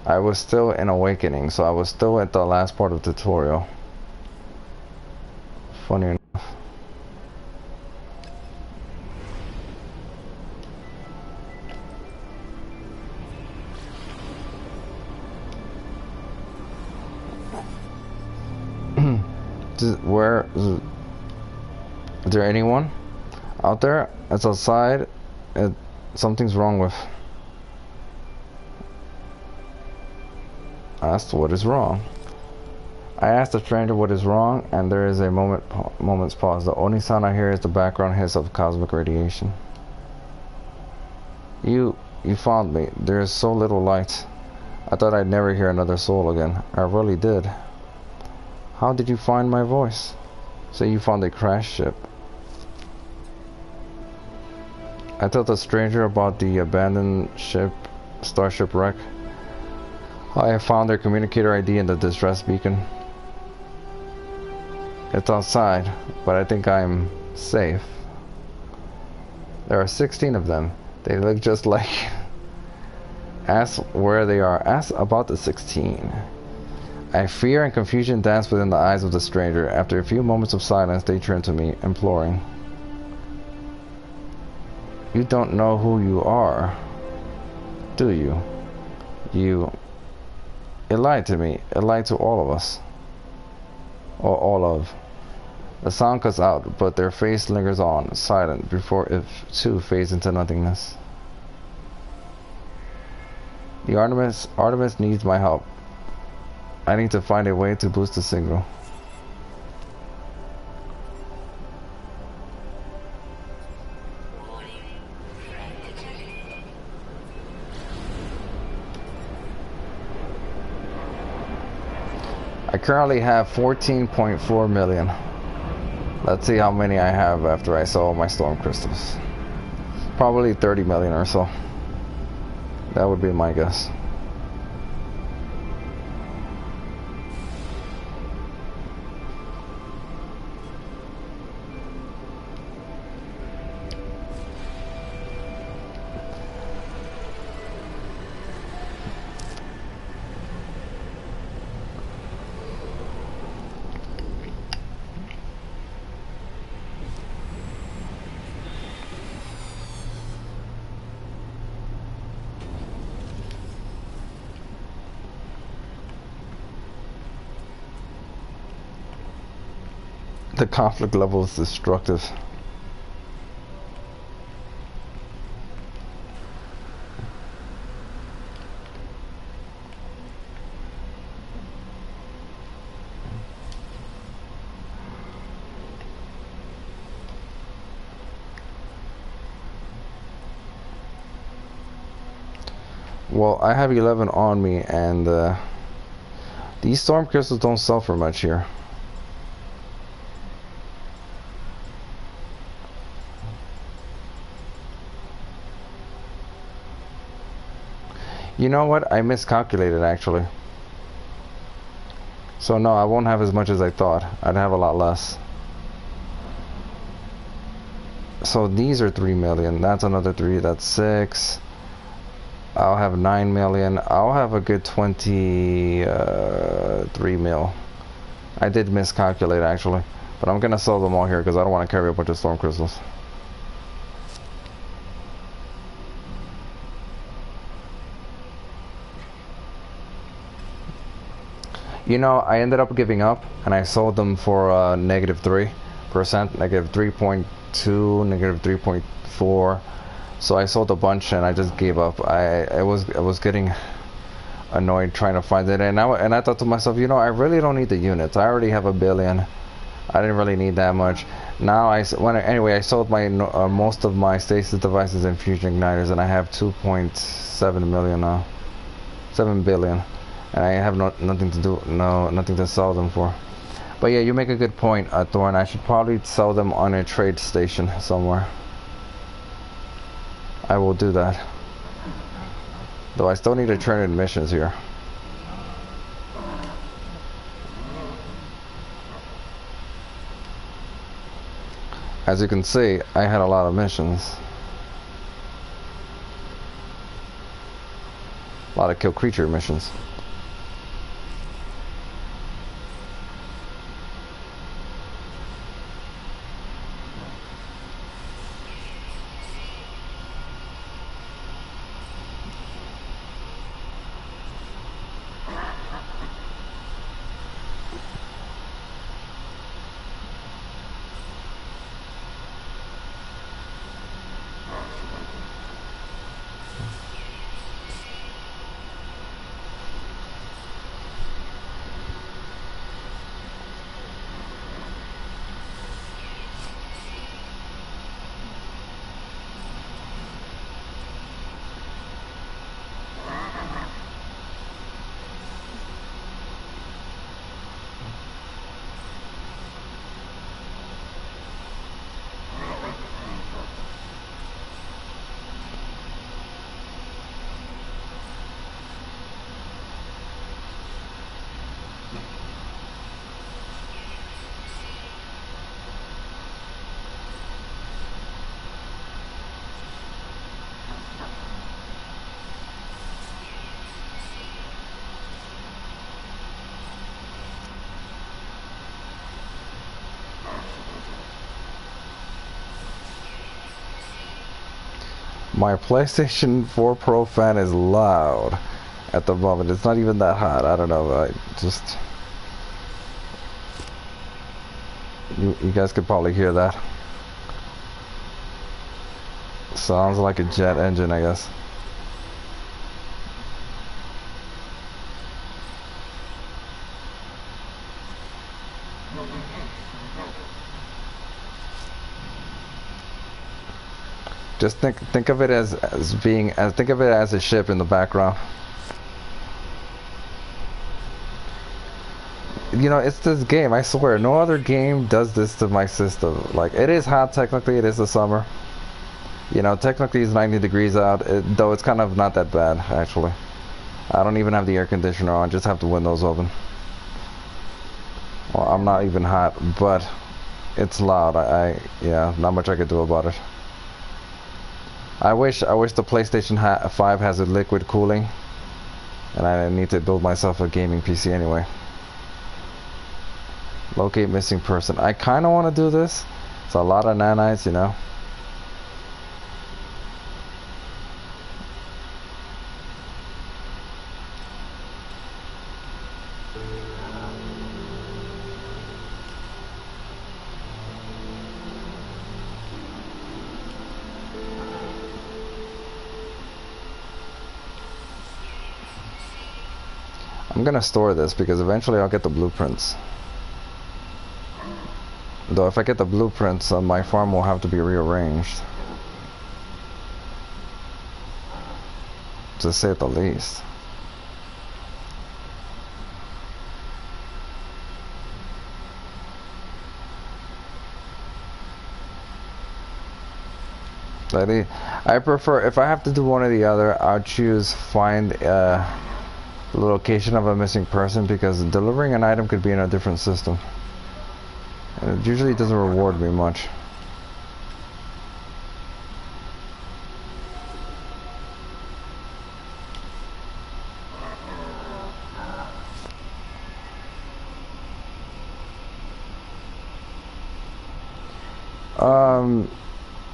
I was still in awakening, so I was still at the last part of the tutorial. Funny enough. Where is there anyone out there? It's outside. Something's wrong with. Asked what is wrong. I asked the stranger what is wrong, and there is a moment's pause. The only sound I hear is the background hiss of cosmic radiation. You found me. There is so little light. I thought I'd never hear another soul again. I really did. How did you find my voice? So you found a crashed ship. I told the stranger about the abandoned ship, starship wreck. I found their communicator ID in the distress beacon. It's outside, but I think I'm safe. There are 16 of them. They look just like... Ask where they are. Ask about the 16. Fear and confusion dance within the eyes of the stranger. After a few moments of silence, they turn to me, imploring. You don't know who you are, do you? It lied to me. It lied to all of us. Or all of. The sound cuts out, but their face lingers on, silent, before it too fades into nothingness. The Artemis needs my help. I need to find a way to boost the signal. I currently have 14.4 million. Let's see how many I have after I sell my storm crystals. Probably 30 million or so. That would be my guess. The conflict level is destructive. Well, I have 11 on me, and these storm crystals don't sell for much here. You know what? I miscalculated actually. So no, I won't have as much as I thought. I'd have a lot less. So these are 3 million. That's another 3. That's 6. I'll have 9 million. I'll have a good 23 mil. I did miscalculate actually. But I'm gonna sell them all here because I don't want to carry a bunch of storm crystals. You know, I ended up giving up, and I sold them for -3%, -3.2, -3.4. So I sold a bunch, and I just gave up. I was getting annoyed trying to find it, and I thought to myself, you know, I really don't need the units. I already have 1 billion. I didn't really need that much. Now anyway, I sold my most of my stasis devices and fusion igniters, and I have 2.7 million now, 7 billion. And I have nothing to sell them for. But yeah, you make a good point, Thorn. I should probably sell them on a trade station somewhere. I will do that. Though I still need to turn in missions here. As you can see, I had a lot of missions. A lot of kill creature missions. My PlayStation 4 Pro fan is loud at the moment. It's not even that hot. I don't know. I just... You guys could probably hear that. Sounds like a jet engine, I guess. Just think of it as think of it as a ship in the background. You know, it's this game, I swear, no other game does this to my system. Like, it is hot technically, it is the summer. You know, technically it's 90 degrees out, though it's kind of not that bad, actually. I don't even have the air conditioner on, just have the windows open. Well, I'm not even hot, but it's loud. Yeah, not much I could do about it. I wish the PlayStation 5 has a liquid cooling, and I need to build myself a gaming PC anyway. Locate missing person. I kind of want to do this. It's a lot of nanites, you know. I'm gonna store this because eventually I'll get the blueprints. Though if I get the blueprints, my farm will have to be rearranged. To say the least. I prefer, if I have to do one or the other, I'll choose find the location of a missing person, because delivering an item could be in a different system. And it usually doesn't reward me much.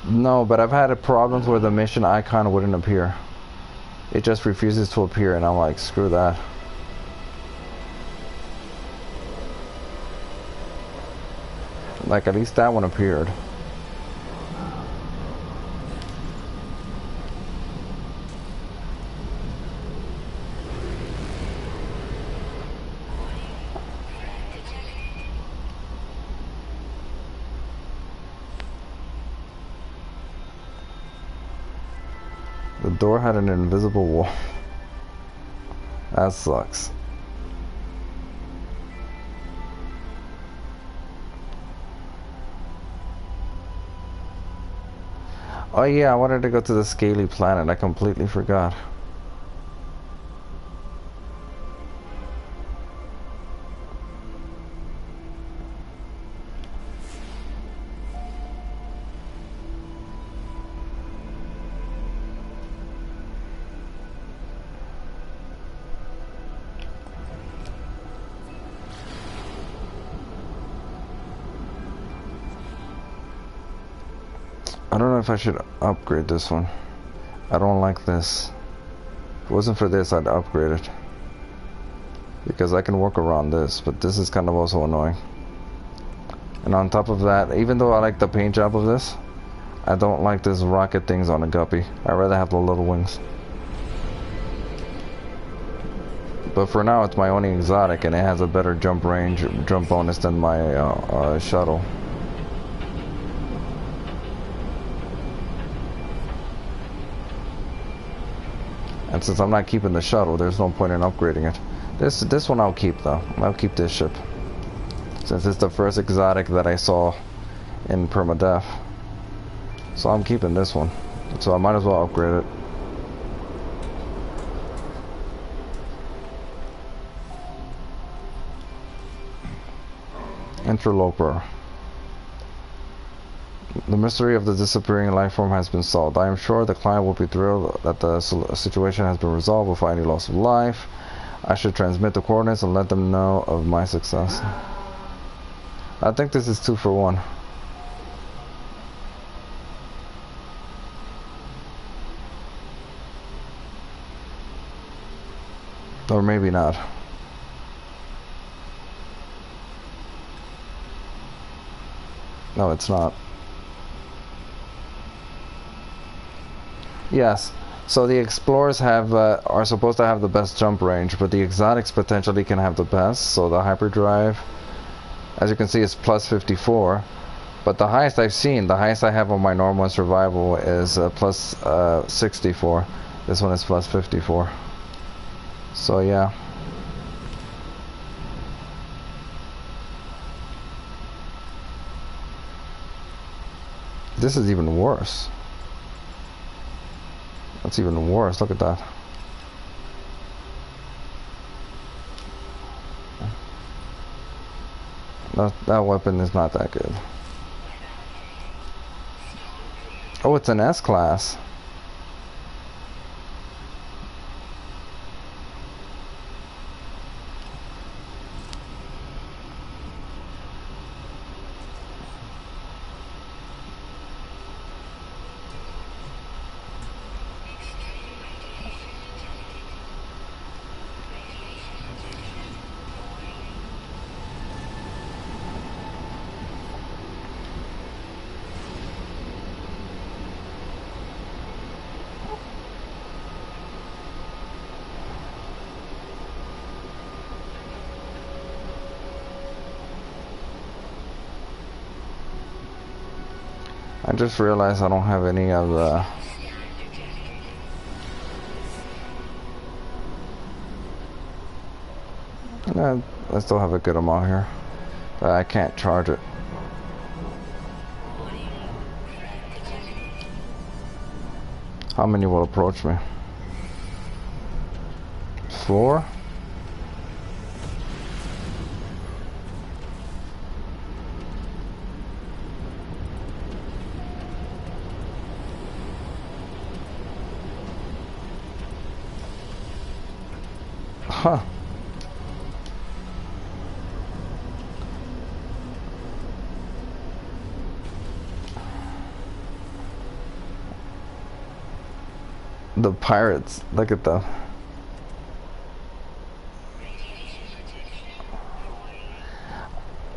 No, but I've had problems where the mission icon wouldn't appear. It just refuses to appear, and I'm like, screw that. Like, at least that one appeared. The door had an invisible wall. That sucks. Oh yeah, I wanted to go to the Scaly Planet. I completely forgot. I don't know if I should upgrade this one. I don't like this. If it wasn't for this, I'd upgrade it. Because I can work around this, but this is kind of also annoying. And on top of that, even though I like the paint job of this, I don't like this rocket things on a guppy. I'd rather have the little wings. But for now, it's my only exotic, and it has a better jump range, jump bonus than my shuttle. And since I'm not keeping the shuttle, there's no point in upgrading it. This one I'll keep though. I'll keep this ship. Since it's the first exotic that I saw in Permadeath. So I'm keeping this one. So I might as well upgrade it. Interloper. The mystery of the disappearing life form has been solved. I am sure the client will be thrilled that the situation has been resolved without any loss of life. I should transmit the coordinates and let them know of my success. I think this is 2 for 1. Or maybe not. No, it's not. Yes. So the Explorers have are supposed to have the best jump range, but the Exotics potentially can have the best. So the Hyperdrive, as you can see, is plus 54. But the highest I've seen, the highest I have on my normal and survival is plus 64. This one is plus 54. So yeah. This is even worse. That's even worse. Look at that. That weapon is not that good. Oh, it's an S class. I just realized I don't have any of the... I still have a good amount here. But I can't charge it. How many will approach me? 4? Huh. The pirates, look at them.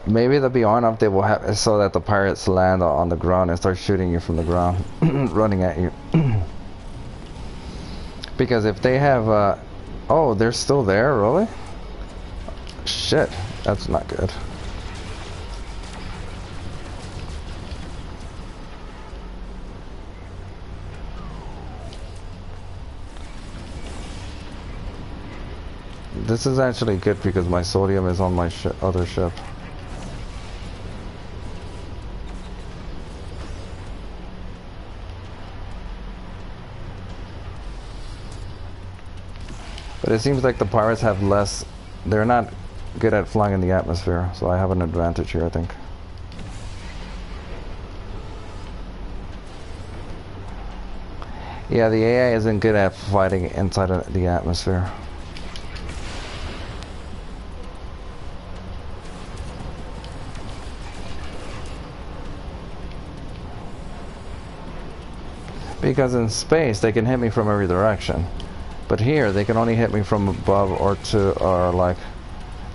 Maybe they'll be on up, they will have so that the pirates land on the ground and start shooting you from the ground, running at you. Because if they have oh, they're still there, really? Shit, that's not good. This is actually good because my sodium is on my other ship. But it seems like the pirates have less... They're not good at flying in the atmosphere, so I have an advantage here, I think. Yeah, the AI isn't good at fighting inside of the atmosphere. Because in space, they can hit me from every direction. But here, they can only hit me from above or to, or like,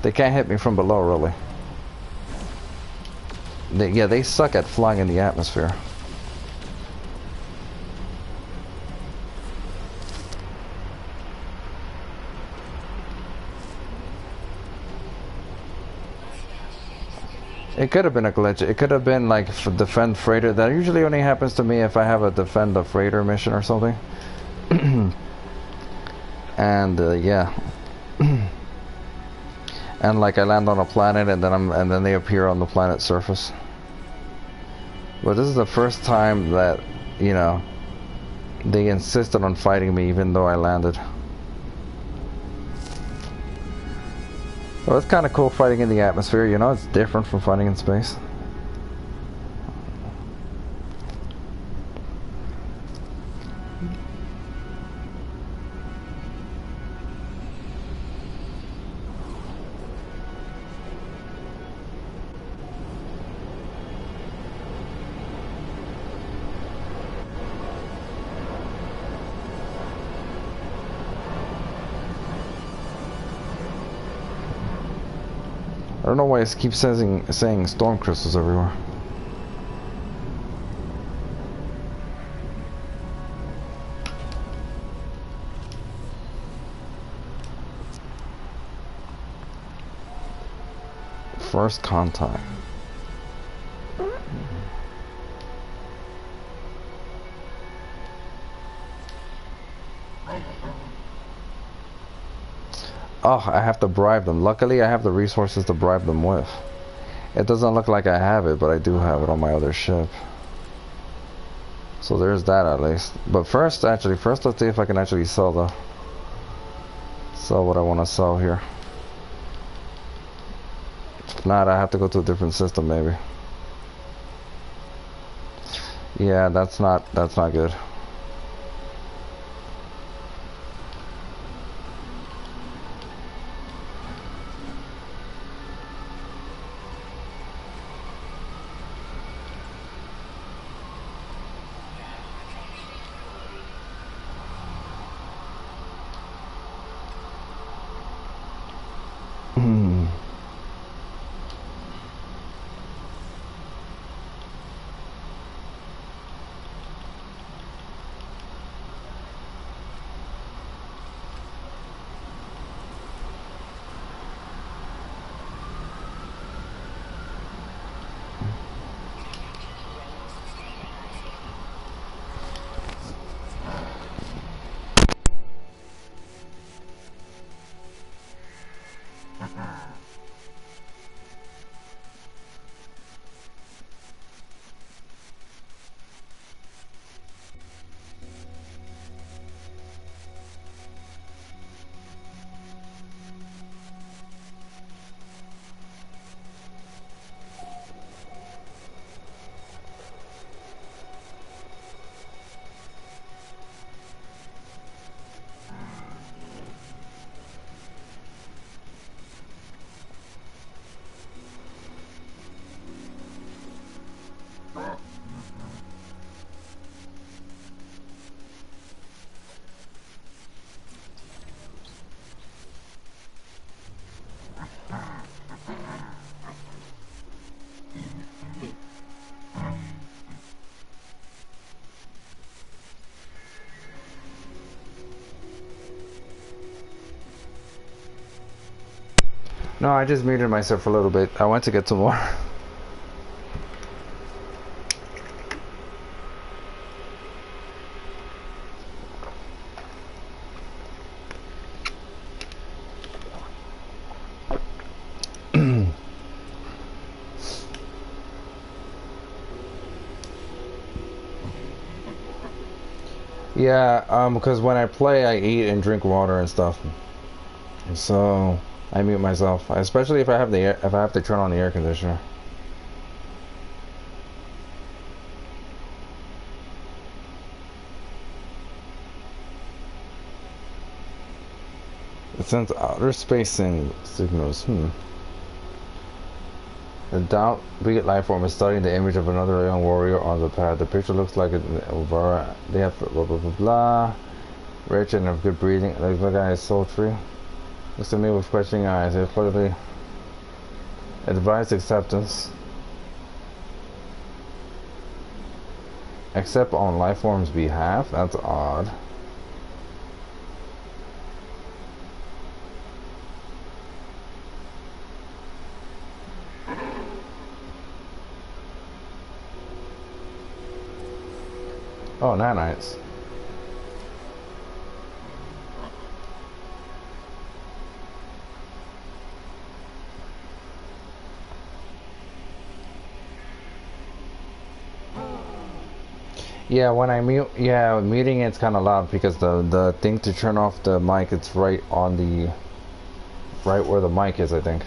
they can't hit me from below, really. Yeah, they suck at flying in the atmosphere. It could have been a glitch. It could have been like defend freighter. That usually only happens to me if I have a defend the freighter mission or something. And yeah, and like I land on a planet and then they appear on the planet's surface. But this is the first time that, you know, they insisted on fighting me even though I landed. Well, it's kind of cool fighting in the atmosphere, you know, it's different from fighting in space. don't know why it keeps saying storm crystals everywhere. First contact. Oh, I have to bribe them. Luckily, I have the resources to bribe them with. It doesn't look like I have it, but I do have it on my other ship. So there's that at least. But first, let's see if I can actually sell what I want to sell here. If not, I have to go to a different system maybe. Yeah, that's not good. No, I just muted myself for a little bit. I went to get some more. Yeah, because when I play, I eat and drink water and stuff. So I mute myself, especially if I have to turn on the air conditioner. It sends outer space signals. The downbeat life form is studying the image of another young warrior on the path. The picture looks like they have blah blah blah blah. Rich and of good breeding. Like the guy is sultry. Looks at me with questioning eyes. They clearly advised acceptance. Except on life form's behalf? That's odd. Oh, nanites. Yeah, when I mute, muting it's kind of loud because the thing to turn off the mic, it's right where the mic is, I think.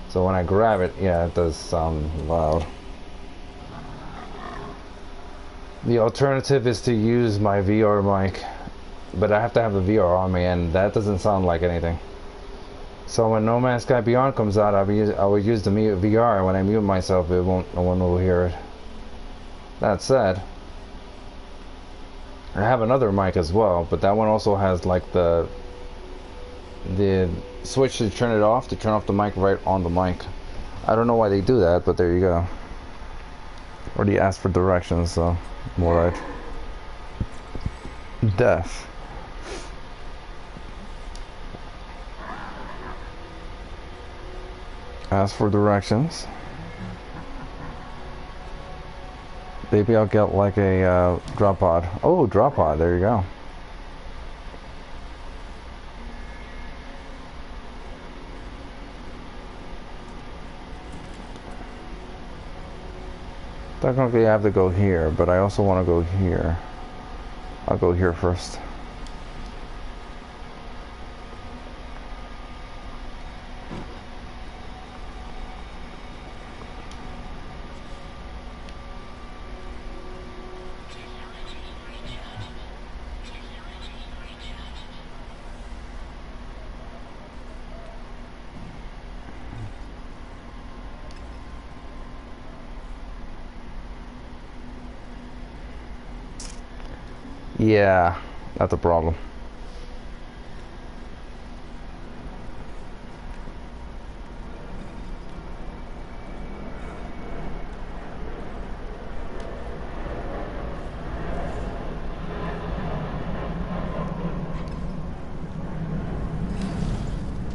So when I grab it, yeah, it does sound loud. The alternative is to use my VR mic, but I have to have the VR on me, and that doesn't sound like anything. So when No Man's Sky Beyond comes out, I will use the VR. When I mute myself, no one will hear it. That said, I have another mic as well, but that one also has like the the switch to turn it off, to turn off the mic right on the mic. I don't know why they do that, but there you go. Already asked for directions, so I'm alright. Death. Ask for directions. Maybe I'll get like a drop pod. Oh, drop pod, there you go. Technically I have to go here, but I also want to go here. I'll go here first. Yeah, that's a problem.